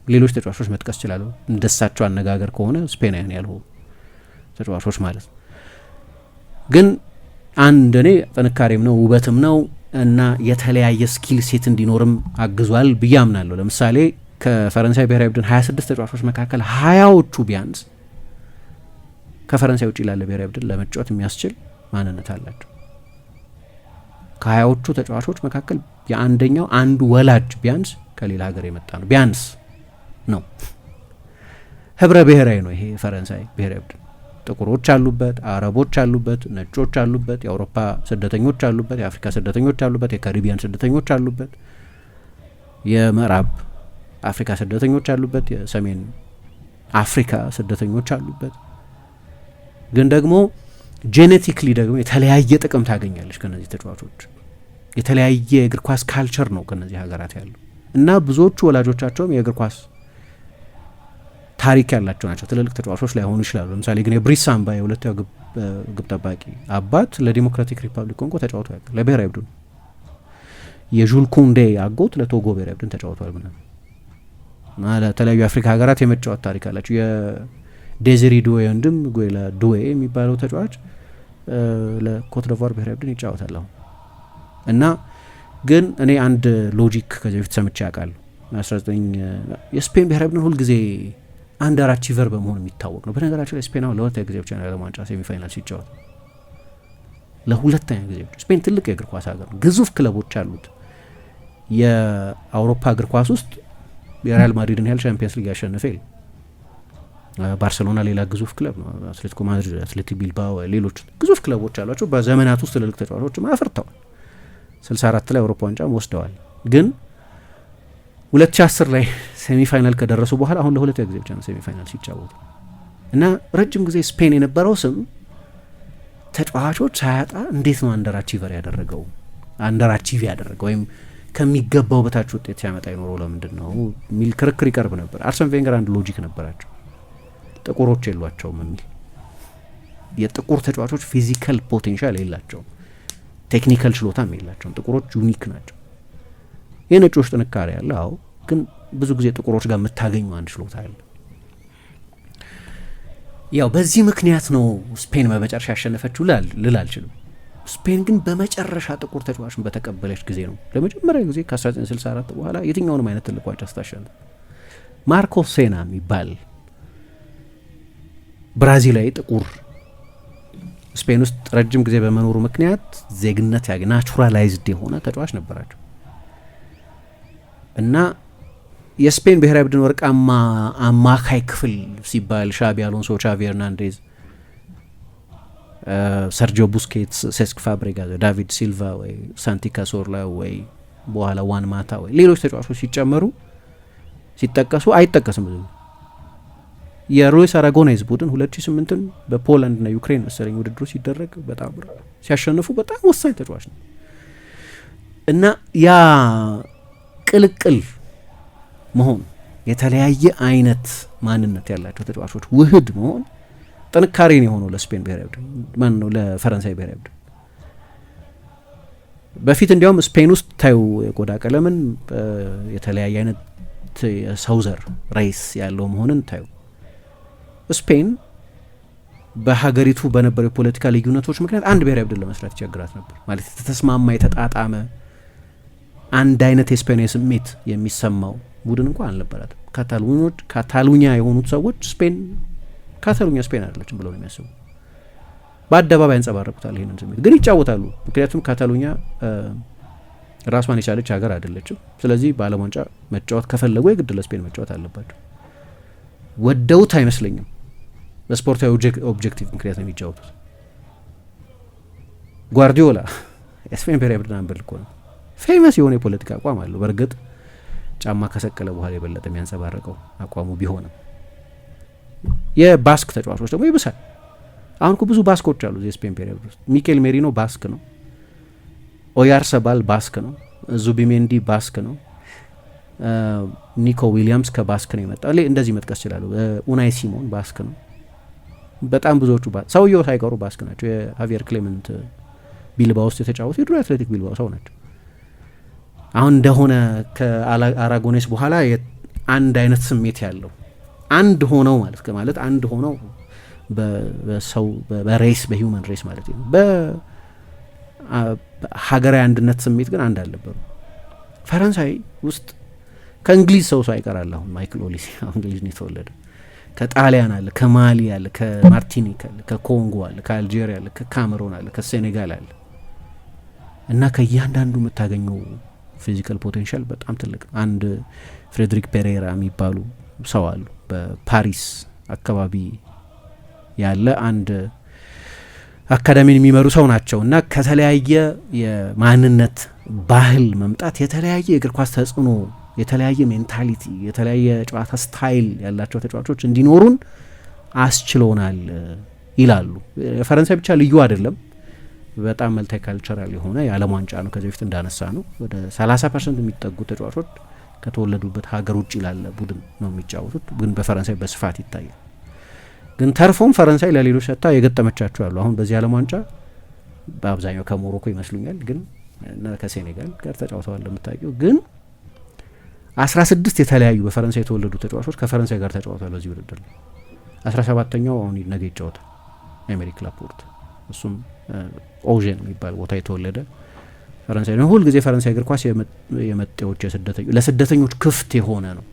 ሌሎች ተጫዋቾች መጥቀስ ይችላሉ። እንደሳቸው አነጋገር ከሆነ ስፔናውያን ያልሆኑ ተጫዋቾች ማለት ነው። ግን አንድ እኔ ጥንካሬም ነው ውበትም ነው እና የተለያየ ስኪል ሴት እንዲኖርም አግዟል ብዬ አምናለሁ። ለምሳሌ ከፈረንሳይ ብሔራዊ ቡድን 26 ተጫዋቾች መካከል 20ዎቹ ቢያንስ ከፈረንሳይ ውጭ ላለ ብሔራዊ ቡድን ለመጫወት የሚያስችል ማንነት አላቸው። ከ20ዎቹ ተጫዋቾች መካከል የአንደኛው አንዱ ወላጅ ቢያንስ ከሌላ ሀገር የመጣ ነው። ቢያንስ ነው። ህብረ ብሔራዊ ነው ይሄ ፈረንሳይ ብሔራዊ ቡድን። ጥቁሮች አሉበት፣ አረቦች አሉበት፣ ነጮች አሉበት፣ የአውሮፓ ስደተኞች አሉበት፣ የአፍሪካ ስደተኞች አሉበት፣ የካሪቢያን ስደተኞች አሉበት፣ የምዕራብ አፍሪካ ስደተኞች አሉበት፣ የሰሜን አፍሪካ ስደተኞች አሉበት። ግን ደግሞ ጄኔቲክሊ ደግሞ የተለያየ ጥቅም ታገኛለች ከነዚህ ተጫዋቾች። የተለያየ የእግር ኳስ ካልቸር ነው ከነዚህ ሀገራት ያለው እና ብዙዎቹ ወላጆቻቸውም የእግር ኳስ ታሪክ ያላቸው ናቸው። ትልልቅ ተጫዋቾች ላይሆኑ ይችላሉ። ለምሳሌ ግን የብሪሳምባ የሁለተኛው ግብ ጠባቂ አባት ለዲሞክራቲክ ሪፐብሊክ ኮንጎ ተጫውቶ ያውቃል፣ ለብሔራዊ ቡድን። የዡል ኩንዴ አጎት ለቶጎ ብሔራዊ ቡድን ተጫውቷል ምናምን እና ለተለያዩ የአፍሪካ ሀገራት የመጫወት ታሪክ አላቸው። የዴዚሪ ዱዌ ወንድም ጉዌላ ዱዌ የሚባለው ተጫዋች ለኮት ዲቯር ብሔራዊ ቡድን ይጫወታል አሁን። እና ግን እኔ አንድ ሎጂክ ከዚህ በፊት ሰምቼ ያውቃለሁ። 19 የስፔን ብሔራዊ ቡድን ሁልጊዜ አንደር አቺቨር በመሆን የሚታወቅ ነው። በነገራችን ላይ ስፔን አሁን ለሁለተኛ ጊዜ ብቻ ነው የዓለም ዋንጫ ሴሚፋይናል ሲጫወት፣ ለሁለተኛ ጊዜ ብቻ። ስፔን ትልቅ የእግር ኳስ ሀገር ነው፣ ግዙፍ ክለቦች አሉት። የአውሮፓ እግር ኳስ ውስጥ የሪያል ማድሪድን ያህል ቻምፒየንስ ሊግ ያሸነፈ የለም። ባርሴሎና ሌላ ግዙፍ ክለብ ነው። አትሌቲኮ ማድሪድ፣ አትሌቲክ ቢልባኦ፣ ሌሎች ግዙፍ ክለቦች አሏቸው። በዘመናት ውስጥ ትልልቅ ተጫዋቾችም አፍርተዋል። 64 ላይ አውሮፓ ዋንጫም ወስደዋል። ግን 2010 ላይ ሴሚፋይናል ከደረሱ በኋላ አሁን ለሁለተኛ ጊዜ ብቻ ነው ሴሚፋይናል ሲጫወቱ እና ረጅም ጊዜ ስፔን የነበረው ስም ተጫዋቾች ሳያጣ እንዴት ነው አንደር አቺቨር ያደረገው ወይም ከሚገባው በታች ውጤት ሲያመጣ ይኖረው ለምንድን ነው የሚል ክርክር ይቀርብ ነበር። አርሰን ቬንገር አንድ ሎጂክ ነበራቸው፣ ጥቁሮች የሏቸውም የሚል። የጥቁር ተጫዋቾች ፊዚካል ፖቴንሻል የላቸውም፣ ቴክኒካል ችሎታም የላቸውም። ጥቁሮች ዩኒክ ናቸው። የነጮች ጥንካሬ ያለ አዎ፣ ግን ብዙ ጊዜ ጥቁሮች ጋር የምታገኙ አንድ ችሎታ አለ። ያው በዚህ ምክንያት ነው ስፔን በመጨረሻ ያሸነፈችው ልል አልችልም። ስፔን ግን በመጨረሻ ጥቁር ተጫዋችን በተቀበለች ጊዜ ነው ለመጀመሪያ ጊዜ ከ1964 በኋላ የትኛውንም አይነት ትልቅ ዋንጫ ስታሸንፍ። ማርኮ ሴና የሚባል ብራዚላዊ ጥቁር ስፔን ውስጥ ረጅም ጊዜ በመኖሩ ምክንያት ዜግነት ናቹራላይዝድ የሆነ ተጫዋች ነበራቸው እና የስፔን ብሔራዊ ቡድን ወርቃማ አማካይ ክፍል ሲባል ሻቢ አሎንሶ፣ ቻቪ ኤርናንዴዝ፣ ሰርጂዮ ቡስኬትስ፣ ሴስክ ፋብሬጋስ፣ ዳቪድ ሲልቫ ወይ ሳንቲ ካዞርላ ወይ በኋላ ዋን ማታ ወይ ሌሎች ተጫዋቾች ሲጨመሩ ሲጠቀሱ አይጠቀስም ብዙ። የሉዊስ አራጎኔዝ ቡድን 2008ን በፖላንድና ዩክሬን መሰለኝ ውድድሩ ሲደረግ በጣም ሲያሸንፉ በጣም ወሳኝ ተጫዋች ነው እና ያ ቅልቅል መሆን የተለያየ አይነት ማንነት ያላቸው ተጫዋቾች ውህድ መሆን ጥንካሬ ነው የሆነው ለስፔን ብሔራዊ ቡድን ማን ነው ለፈረንሳይ ብሔራዊ ቡድን። በፊት እንዲያውም ስፔን ውስጥ ታዩ የቆዳ ቀለምን የተለያየ አይነት የሰው ዘር ሬስ ያለው መሆንን ታዩ። ስፔን በሀገሪቱ በነበሩ የፖለቲካ ልዩነቶች ምክንያት አንድ ብሔራዊ ቡድን ለመስራት ይቸግራት ነበር። ማለት የተስማማ የተጣጣመ አንድ አይነት የስፔን ስሜት የሚሰማው ቡድን እንኳን አልነበራትም። ካታሉኛ የሆኑት ሰዎች ስፔን ካታሉኛ ስፔን አይደለችም ብለው ነው የሚያስቡ። በአደባባይ ያንጸባረቁታል ይሄንን ስሜት፣ ግን ይጫወታሉ። ምክንያቱም ካታሉኛ ራሷን የቻለች ሀገር አይደለችም። ስለዚህ በዓለም ዋንጫ መጫወት ከፈለጉ የግድ ለስፔን መጫወት አለባቸው። ወደውት አይመስለኝም። በስፖርታዊ ኦብጀክቲቭ ምክንያት ነው የሚጫወቱት። ጓርዲዮላ የስፔን ብሔራዊ ቡድን አንበል እኮ ነው። ፌመስ የሆነ የፖለቲካ አቋም አለው። በእርግጥ ጫማ ከሰቀለ በኋላ የበለጠ የሚያንጸባረቀው አቋሙ ቢሆንም የባስክ ተጫዋቾች ደግሞ ይብሳል። አሁን እኮ ብዙ ባስኮች አሉ የስፔን ብሔራዊ ቡድን ውስጥ። ሚኬል ሜሪኖ ባስክ ነው፣ ኦያርሰባል ባስክ ነው፣ ዙቢሜንዲ ባስክ ነው፣ ኒኮ ዊሊያምስ ከባስክ ነው የመጣው። እንደዚህ መጥቀስ ይችላሉ። ኡናይ ሲሞን ባስክ ነው። በጣም ብዙዎቹ ሰውየው ሳይቀሩ ባስክ ናቸው። የሃቪየር ክሌመንት ቢልባ ውስጥ የተጫወቱ የድሮ አትሌቲክ ቢልባው ሰው ናቸው። አሁን እንደሆነ ከአራጎኔስ በኋላ አንድ አይነት ስሜት ያለው አንድ ሆነው ማለት አንድ ሆነው በሰው በሬስ በሂውመን ሬስ ማለት ነው። በሀገራዊ አንድነት ስሜት ግን አንድ አልነበሩ። ፈረንሳይ ውስጥ ከእንግሊዝ ሰው አይቀራል። አሁን ማይክል ኦሊሴ እንግሊዝ ነው የተወለደ። ከጣሊያን አለ፣ ከማሊ አለ፣ ከማርቲኒክ አለ፣ ከኮንጎ አለ፣ ከአልጄሪያ አለ፣ ከካሜሮን አለ፣ ከሴኔጋል አለ እና ከእያንዳንዱ የምታገኘው ፊዚካል ፖቴንሻል በጣም ትልቅ። አንድ ፍሬድሪክ ፔሬራ የሚባሉ ሰው አሉ በፓሪስ አካባቢ ያለ አንድ አካዳሚን የሚመሩ ሰው ናቸው እና ከተለያየ የማንነት ባህል መምጣት የተለያየ የእግር ኳስ ተጽዕኖ፣ የተለያየ ሜንታሊቲ፣ የተለያየ ጨዋታ ስታይል ያላቸው ተጫዋቾች እንዲኖሩን አስችሎናል ይላሉ። ፈረንሳይ ብቻ ልዩ አይደለም፣ በጣም መልቲ ካልቸራል የሆነ የዓለም ዋንጫ ነው። ከዚህ በፊት እንዳነሳ ነው ወደ 30% የሚጠጉ ተጫዋቾች ከተወለዱበት ሀገር ውጭ ላለ ቡድን ነው የሚጫወቱት። ግን በፈረንሳይ በስፋት ይታያል። ግን ተርፎም ፈረንሳይ ለሌሎች ሰጥታ የገጠመቻቸው አሉ። አሁን በዚህ ዓለም ዋንጫ በአብዛኛው ከሞሮኮ ይመስሉኛል፣ ግን ከሴኔጋል ጋር ተጫውተዋል እንደምታውቂው። ግን 16 የተለያዩ በፈረንሳይ የተወለዱ ተጫዋቾች ከፈረንሳይ ጋር ተጫውተዋል በዚህ ውድድር ላይ። 17ኛው አሁን ነገ ይጫወታል ኤሜሪክ ላፖርት። እሱም ኦዥን የሚባል ቦታ የተወለደ ፈረንሳይ ነው። ሁል ጊዜ ፈረንሳይ እግር ኳስ የመጤዎች ለስደተኞች ክፍት የሆነ ነው።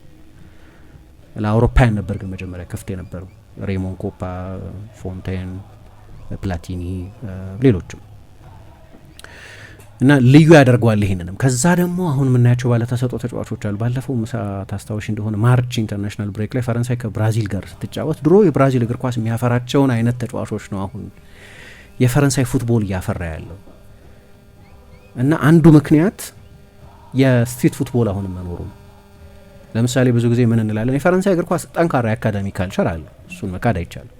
ለአውሮፓውያን ነበር ግን መጀመሪያ ክፍት የነበረው። ሬሞን ኮፓ፣ ፎንቴን፣ ፕላቲኒ፣ ሌሎችም እና ልዩ ያደርገዋል ይሄንንም። ከዛ ደግሞ አሁን የምናያቸው ባለተሰጥኦ ተጫዋቾች አሉ። ባለፈው ምሳ ታስታውሽ እንደሆነ ማርች ኢንተርናሽናል ብሬክ ላይ ፈረንሳይ ከብራዚል ጋር ስትጫወት ድሮ የብራዚል እግር ኳስ የሚያፈራቸውን አይነት ተጫዋቾች ነው አሁን የፈረንሳይ ፉትቦል እያፈራ ያለው። እና አንዱ ምክንያት የስትሪት ፉትቦል አሁን መኖሩ ነው። ለምሳሌ ብዙ ጊዜ ምን እንላለን? የፈረንሳይ እግር ኳስ ጠንካራ የአካዳሚ ካልቸር አለ፣ እሱን መካድ አይቻልም።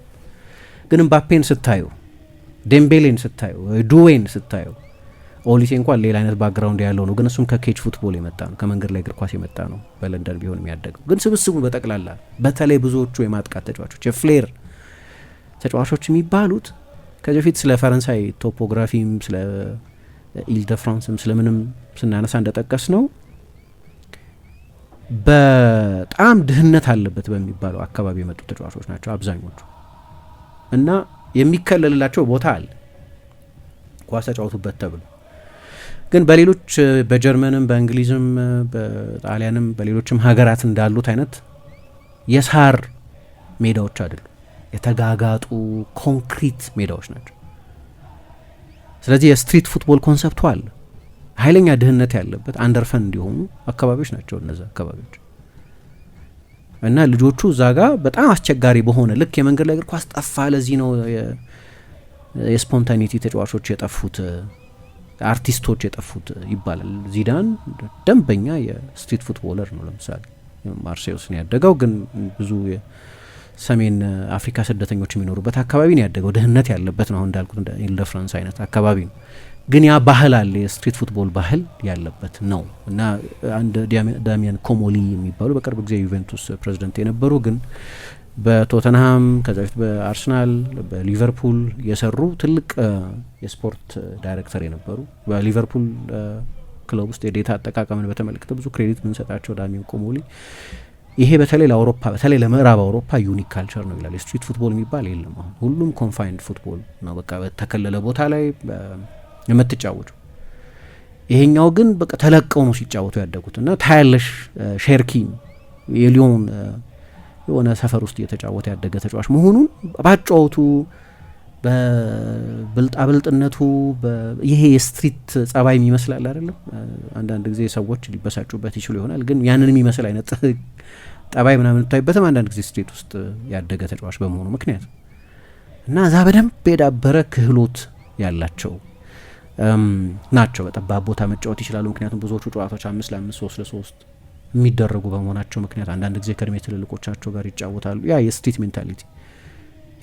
ግን ምባፔን ስታዩ፣ ዴምቤሌን ስታዩ፣ ዱዌን ስታዩ፣ ኦሊሴ እንኳን ሌላ አይነት ባክግራውንድ ያለው ነው፣ ግን እሱም ከኬጅ ፉትቦል የመጣ ነው፣ ከመንገድ ላይ እግር ኳስ የመጣ ነው። በለንደን ቢሆን የሚያደገው ግን ስብስቡ በጠቅላላ በተለይ ብዙዎቹ የማጥቃት ተጫዋቾች የፍሌር ተጫዋቾች የሚባሉት ከዚህ በፊት ስለ ፈረንሳይ ቶፖግራፊም ስለ ኢል ደ ፍራንስም ስለምንም ስናነሳ እንደጠቀስ ነው በጣም ድህነት አለበት በሚባለው አካባቢ የመጡ ተጫዋቾች ናቸው አብዛኞቹ። እና የሚከለልላቸው ቦታ አለ ኳስ ተጫወቱበት ተብሎ። ግን በሌሎች በጀርመንም በእንግሊዝም በጣሊያንም በሌሎችም ሀገራት እንዳሉት አይነት የሳር ሜዳዎች አይደሉም፣ የተጋጋጡ ኮንክሪት ሜዳዎች ናቸው። ስለዚህ የስትሪት ፉትቦል ኮንሰፕቱ አለ። ኃይለኛ ድህነት ያለበት አንደርፈን እንዲሆኑ አካባቢዎች ናቸው እነዛ አካባቢዎች። እና ልጆቹ እዛ ጋር በጣም አስቸጋሪ በሆነ ልክ የመንገድ ላይ እግር ኳስ ጠፋ፣ ለዚህ ነው የስፖንታኒቲ ተጫዋቾች የጠፉት፣ አርቲስቶች የጠፉት ይባላል። ዚዳን ደንበኛ የስትሪት ፉትቦለር ነው። ለምሳሌ ማርሴይ ውስጥ ነው ያደገው፣ ግን ብዙ ሰሜን አፍሪካ ስደተኞች የሚኖሩበት አካባቢ ነው ያደገው። ድህነት ያለበት ነው። አሁን እንዳልኩት እንደ ኢል ደ ፍራንስ አይነት አካባቢ ነው። ግን ያ ባህል አለ፣ የስትሪት ፉትቦል ባህል ያለበት ነው። እና አንድ ዳሚያን ኮሞሊ የሚባሉ በቅርብ ጊዜ ዩቬንቱስ ፕሬዚደንት የነበሩ ግን በቶተንሃም ከዛ በፊት በአርሰናል በሊቨርፑል የሰሩ ትልቅ የስፖርት ዳይሬክተር የነበሩ በሊቨርፑል ክለብ ውስጥ የዴታ አጠቃቀምን በተመለከተ ብዙ ክሬዲት ምንሰጣቸው ዳሚያን ኮሞሊ ይሄ በተለይ ለአውሮፓ በተለይ ለምዕራብ አውሮፓ ዩኒክ ካልቸር ነው ይላል። የስትሪት ፉትቦል የሚባል የለም አሁን፣ ሁሉም ኮንፋይንድ ፉትቦል ነው። በቃ በተከለለ ቦታ ላይ የምትጫወቱ። ይሄኛው ግን በቃ ተለቀው ነው ሲጫወቱ ያደጉት። እና ታያለሽ ሼርኪን የሊዮን የሆነ ሰፈር ውስጥ እየተጫወተ ያደገ ተጫዋች መሆኑን ባጫወቱ በብልጣብልጥነቱ ይሄ የስትሪት ጸባይ ይመስላል አይደለም። አንዳንድ ጊዜ ሰዎች ሊበሳጩበት ይችሉ ይሆናል፣ ግን ያንን የሚመስል አይነት ጠባይ ምናምን ታይበትም አንዳንድ ጊዜ ስትሪት ውስጥ ያደገ ተጫዋች በመሆኑ ምክንያት እና እዛ በደንብ የዳበረ ክህሎት ያላቸው ናቸው። በጠባብ ቦታ መጫወት ይችላሉ። ምክንያቱም ብዙዎቹ ጨዋታዎች 5 ለ5 3 ለ3 የሚደረጉ በመሆናቸው ምክንያት አንዳንድ ጊዜ ከእድሜ ትልልቆቻቸው ጋር ይጫወታሉ። ያ የስትሪት ሜንታሊቲ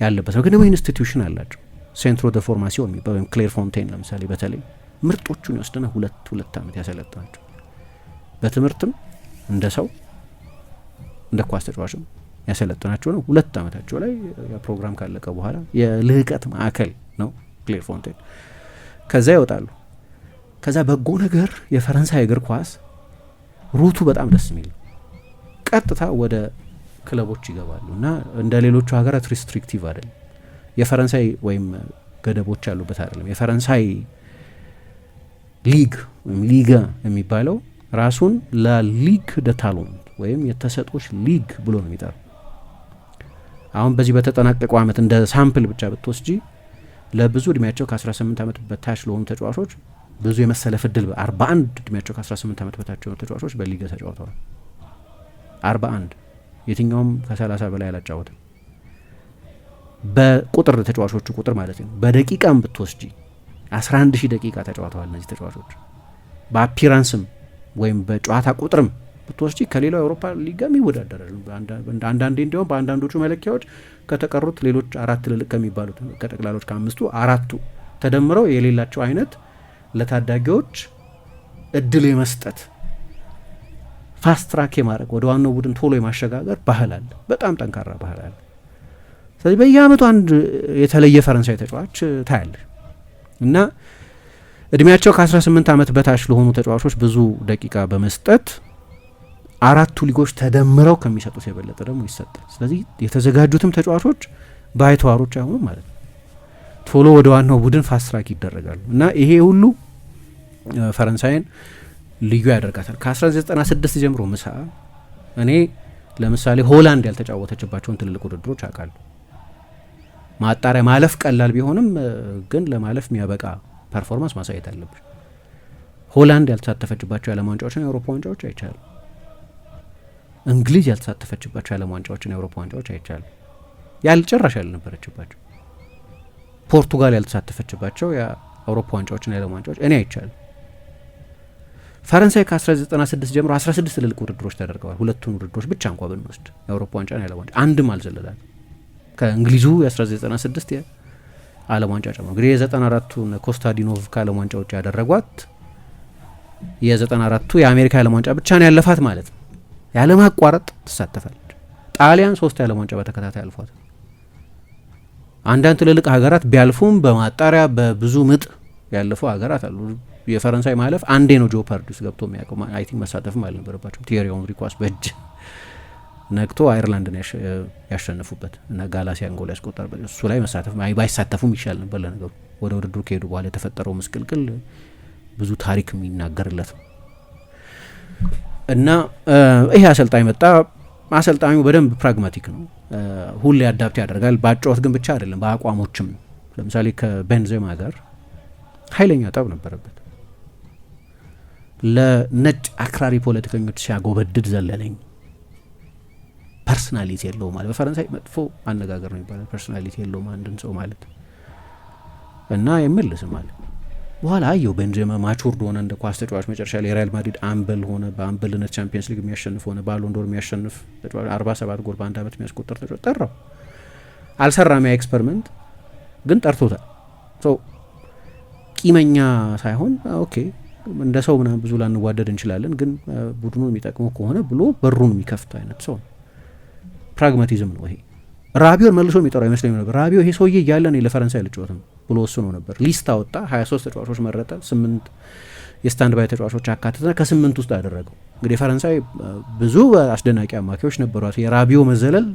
ያለበት ነው። ግን ደግሞ ኢንስቲትዩሽን አላቸው። ሴንትሮ ደ ፎርማሲዮን የሚባል ወይም ክሌር ፎንቴን ለምሳሌ በተለይ ምርጦቹን ይወስድና ሁለት ዓመት ያሰለጥናቸው። በትምህርትም እንደ ሰው እንደ ኳስ ተጫዋችም ያሰለጥናቸው ነው። 2 ዓመታቸው ላይ ፕሮግራም ካለቀ በኋላ የልህቀት ማዕከል ነው ክሌር ፎንቴን። ከዛ ይወጣሉ። ከዛ በጎ ነገር የፈረንሳይ እግር ኳስ ሩቱ በጣም ደስ የሚል ቀጥታ ወደ ክለቦች ይገባሉ እና እንደ ሌሎቹ ሀገራት ሪስትሪክቲቭ አይደለም። የፈረንሳይ ወይም ገደቦች ያሉበት አይደለም። የፈረንሳይ ሊግ ወይም ሊጋ የሚባለው ራሱን ላሊግ ደ ታሎንት ወይም የተሰጦች ሊግ ብሎ ነው የሚጠራው። አሁን በዚህ በተጠናቀቀው ዓመት እንደ ሳምፕል ብቻ ብትወስጂ ለብዙ እድሜያቸው ከ18 ዓመት በታች ለሆኑ ተጫዋቾች ብዙ የመሰለፍ እድል 41 እድሜያቸው ከ18 ዓመት በታች የሆኑ ተጫዋቾች በሊጋ ተጫውተዋል። 41 የትኛውም ከ30 በላይ አላጫወትም። በቁጥር ተጫዋቾቹ ቁጥር ማለት ነው። በደቂቃም ብትወስጂ 11000 ደቂቃ ተጫውተዋል እነዚህ ተጫዋቾች። በአፒራንስም ወይም በጨዋታ ቁጥርም ብትወስጂ ከሌላው የአውሮፓ ሊጋ ይወዳደራሉ። አንዳንዴ እንዲያውም በአንዳንዶቹ መለኪያዎች ከተቀሩት ሌሎች 4 ትልልቅ ከሚባሉት ከጠቅላሎች ከ5ቱ 4ቱ ተደምረው የሌላቸው አይነት ለታዳጊዎች እድል የመስጠት ፋስት ትራክ የማድረግ ወደ ዋናው ቡድን ቶሎ የማሸጋገር ባህል አለ፣ በጣም ጠንካራ ባህል አለ። ስለዚህ በየአመቱ አንድ የተለየ ፈረንሳይ ተጫዋች ታያለ እና እድሜያቸው ከ18 ዓመት በታች ለሆኑ ተጫዋቾች ብዙ ደቂቃ በመስጠት አራቱ ሊጎች ተደምረው ከሚሰጡት የበለጠ ደግሞ ይሰጣል። ስለዚህ የተዘጋጁትም ተጫዋቾች ባይተዋሮች አይሆኑም ማለት ነው። ቶሎ ወደ ዋናው ቡድን ፋስት ትራክ ይደረጋሉ እና ይሄ ሁሉ ፈረንሳይን ልዩ ያደርጋታል። ከ1996 ጀምሮ ምሳ እኔ ለምሳሌ ሆላንድ ያልተጫወተችባቸውን ትልልቅ ውድድሮች አውቃለሁ። ማጣሪያ ማለፍ ቀላል ቢሆንም ግን ለማለፍ የሚያበቃ ፐርፎርማንስ ማሳየት አለብሽ። ሆላንድ ያልተሳተፈችባቸው የዓለም ዋንጫዎችና የአውሮፓ ዋንጫዎች አይቻሉ። እንግሊዝ ያልተሳተፈችባቸው የዓለም ዋንጫዎችና የአውሮፓ ዋንጫዎች አይቻሉ። ጭራሽ ያልነበረችባቸው ፖርቱጋል ያልተሳተፈችባቸው የአውሮፓ ዋንጫዎችና የዓለም ዋንጫዎች እኔ አይቻሉ። ፈረንሳይ ከ1996 ጀምሮ 16 ትልልቅ ውድድሮች ተደርገዋል። ሁለቱን ውድድሮች ብቻ እንኳ ብንወስድ የአውሮፓ ዋንጫና የዓለም ዋንጫ አንድም አልዘለላል። ከእንግሊዙ የ1996 የዓለም ዋንጫ ጨምሮ እንግዲህ የ94ቱን ኮስታዲኖቭ ከዓለም ዋንጫ ውጭ ያደረጓት የ94ቱ የአሜሪካ የዓለም ዋንጫ ብቻ ነው ያለፋት ማለት ነው። ያለማቋረጥ ትሳተፋለች። ጣሊያን 3 የዓለም ዋንጫ በተከታታይ አልፏት። አንዳንድ ትልልቅ ሀገራት ቢያልፉም በማጣሪያ በብዙ ምጥ ያለፉ ሀገራት አሉ። የፈረንሳይ ማለፍ አንዴ ነው ጆፓርዲ ውስጥ ገብቶ የሚያውቀው። አይ ቲንክ መሳተፍም አልነበረባቸውም። ቲየሪ ኦንሪ ኳስ በእጅ ነክቶ አየርላንድን ያሸነፉበት እና ጋላሲያን ጎል ያስቆጠረበት እሱ ላይ መሳተፍ ባይሳተፉም ይሻል ነበር። ለነገሩ ወደ ውድድሩ ከሄዱ በኋላ የተፈጠረው ምስቅልቅል ብዙ ታሪክ የሚናገርለት ነው እና ይሄ አሰልጣኝ መጣ። አሰልጣኙ በደንብ ፕራግማቲክ ነው። ሁሌ አዳፕት ያደርጋል። በአጫወት ግን ብቻ አይደለም፣ በአቋሞችም ነው። ለምሳሌ ከቤንዜማ ጋር ኃይለኛ ጠብ ነበረበት። ለነጭ አክራሪ ፖለቲከኞች ሲያጎበድድ ዘለለኝ። ፐርሶናሊቲ የለውም ማለት በፈረንሳይ መጥፎ አነጋገር ነው ይባላል። ፐርሶናሊቲ የለውም አንድን ሰው ማለት እና የምልስ ማለት በኋላ አየው ቤንዜማ ማቹርድ ሆነ እንደ ኳስ ተጫዋች። መጨረሻ ላይ ሪያል ማድሪድ አምበል ሆነ። በአምበልነት ቻምፒየንስ ሊግ የሚያሸንፍ ሆነ። ባሎን ዶር የሚያሸንፍ ተጫዋች 47 ጎል በአንድ አመት የሚያስቆጠር ተጫዋች ጠራው። አልሰራም ያ ኤክስፐሪመንት ግን ጠርቶታል። ቂመኛ ሳይሆን ኦኬ እንደ ሰው ምናምን ብዙ ላንዋደድ እንችላለን፣ ግን ቡድኑን የሚጠቅመው ከሆነ ብሎ በሩን የሚከፍት አይነት ሰው ነው። ፕራግማቲዝም ነው ይሄ። ራቢዮን መልሶ የሚጠራው አይመስለኝም ነበር። ራቢዮ ይሄ ሰውዬ እያለ እኔ ለፈረንሳይ አልጫወትም ብሎ ወስኖ ነበር። ሊስት አወጣ፣ 23 ተጫዋቾች መረጠ፣ 8 የስታንድ ባይ ተጫዋቾች አካተተ፣ ከ8 ውስጥ አደረገው። እንግዲህ ፈረንሳይ ብዙ አስደናቂ አማካዮች ነበሯት። የራቢዮ መዘለል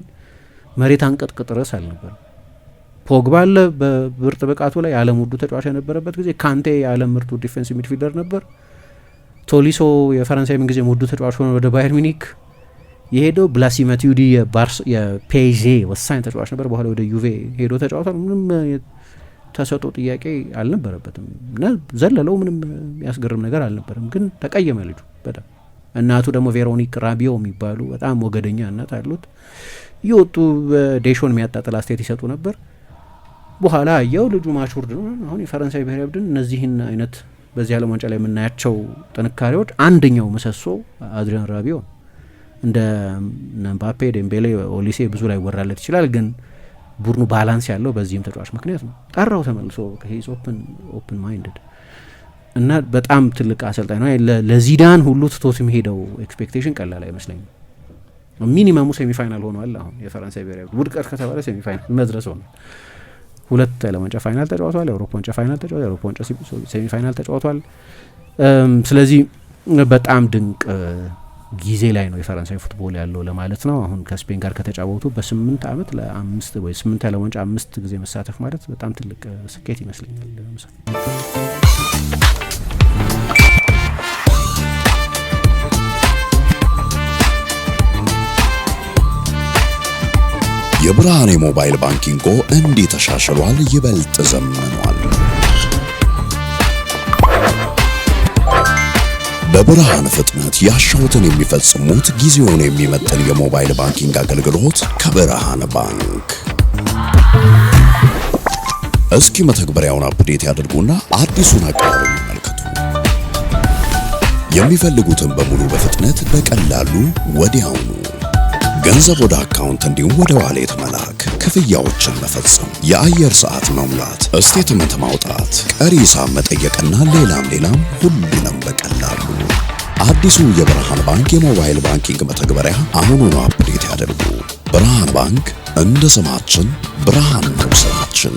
መሬት አንቀጥቅጥ ርዕስ አልነበረም። ፖግባ አለ በምርጥ ብቃቱ ላይ የዓለም ውዱ ተጫዋች የነበረበት ጊዜ። ካንቴ የዓለም ምርጡ ዲፌንሲቭ ሚድፊልደር ነበር። ቶሊሶ የፈረንሳይ ምን ጊዜ ውዱ ተጫዋች ሆነ ወደ ባየር ሚኒክ የሄደው። ብላሲ ማቲዩዲ የፔዤ ወሳኝ ተጫዋች ነበር። በኋላ ወደ ዩቬ ሄዶ ተጫዋቷል። ምንም ተሰጦ ጥያቄ አልነበረበትም እና ዘለለው። ምንም ያስገርም ነገር አልነበረም። ግን ተቀየመ ልጁ በጣም። እናቱ ደግሞ ቬሮኒክ ራቢዮ የሚባሉ በጣም ወገደኛ እናት አሉት። እየወጡ ዴሾን የሚያጣጥል አስተያየት ይሰጡ ነበር። በኋላ አየው ልጁ ማቹርድ ነው። አሁን የፈረንሳይ ብሔራዊ ቡድን እነዚህን አይነት በዚህ ዓለም ዋንጫ ላይ የምናያቸው ጥንካሬዎች አንደኛው ምሰሶ አድሪያን ራቢዮ እንደ ምባፔ፣ ዴምቤሌ፣ ኦሊሴ ብዙ ላይ ወራለት ይችላል። ግን ቡድኑ ባላንስ ያለው በዚህም ተጫዋች ምክንያት ነው። ጠራው ተመልሶ ሂዝ ኦፕን ማይንድድ እና በጣም ትልቅ አሰልጣኝ ነው። ለዚዳን ሁሉ ትቶት የሚሄደው ኤክስፔክቴሽን ቀላል አይመስለኝም። ሚኒመሙ ሴሚፋይናል ሆኗል። አሁን የፈረንሳይ ብሔራዊ ቡድን ውድቀት ከተባለ ሴሚፋይናል መድረስ ሆኗል። 2 የዓለም ዋንጫ ፋይናል ተጫውቷል። የአውሮፓ ዋንጫ ፋይናል ተጫውቷል። የአውሮፓ ዋንጫ ሴሚፋይናል ተጫውቷል። ስለዚህ በጣም ድንቅ ጊዜ ላይ ነው የፈረንሳይ ፉትቦል ያለው ለማለት ነው። አሁን ከስፔን ጋር ከተጫወቱ በ8 አመት ለ5 ወይ 8 የዓለም ዋንጫ 5 ጊዜ መሳተፍ ማለት በጣም ትልቅ ስኬት ይመስለኛል። የብርሃን የሞባይል ባንኪንጎ እንዲህ ተሻሽሏል፣ ይበልጥ ዘምኗል። በብርሃን ፍጥነት ያሻውትን የሚፈጽሙት ጊዜውን የሚመጥን የሞባይል ባንኪንግ አገልግሎት ከብርሃን ባንክ። እስኪ መተግበሪያውን አፕዴት ያድርጉና አዲሱን አቀራረብ ይመልከቱ። የሚፈልጉትን በሙሉ በፍጥነት በቀላሉ ወዲያውኑ ገንዘብ ወደ አካውንት እንዲሁም ወደ ዋሌት መላክ፣ ክፍያዎችን መፈጸም፣ የአየር ሰዓት መሙላት፣ ስቴትመንት ማውጣት፣ ቀሪ ሂሳብ መጠየቅና ሌላም ሁሉንም በቀላሉ በአዲሱ የብርሃን ባንክ የሞባይል ባንኪንግ መተግበሪያ አሁኑኑ አፕዴት ያደርጉ። ብርሃን ባንክ፣ እንደ ስማችን ብርሃን ነው ስራችን።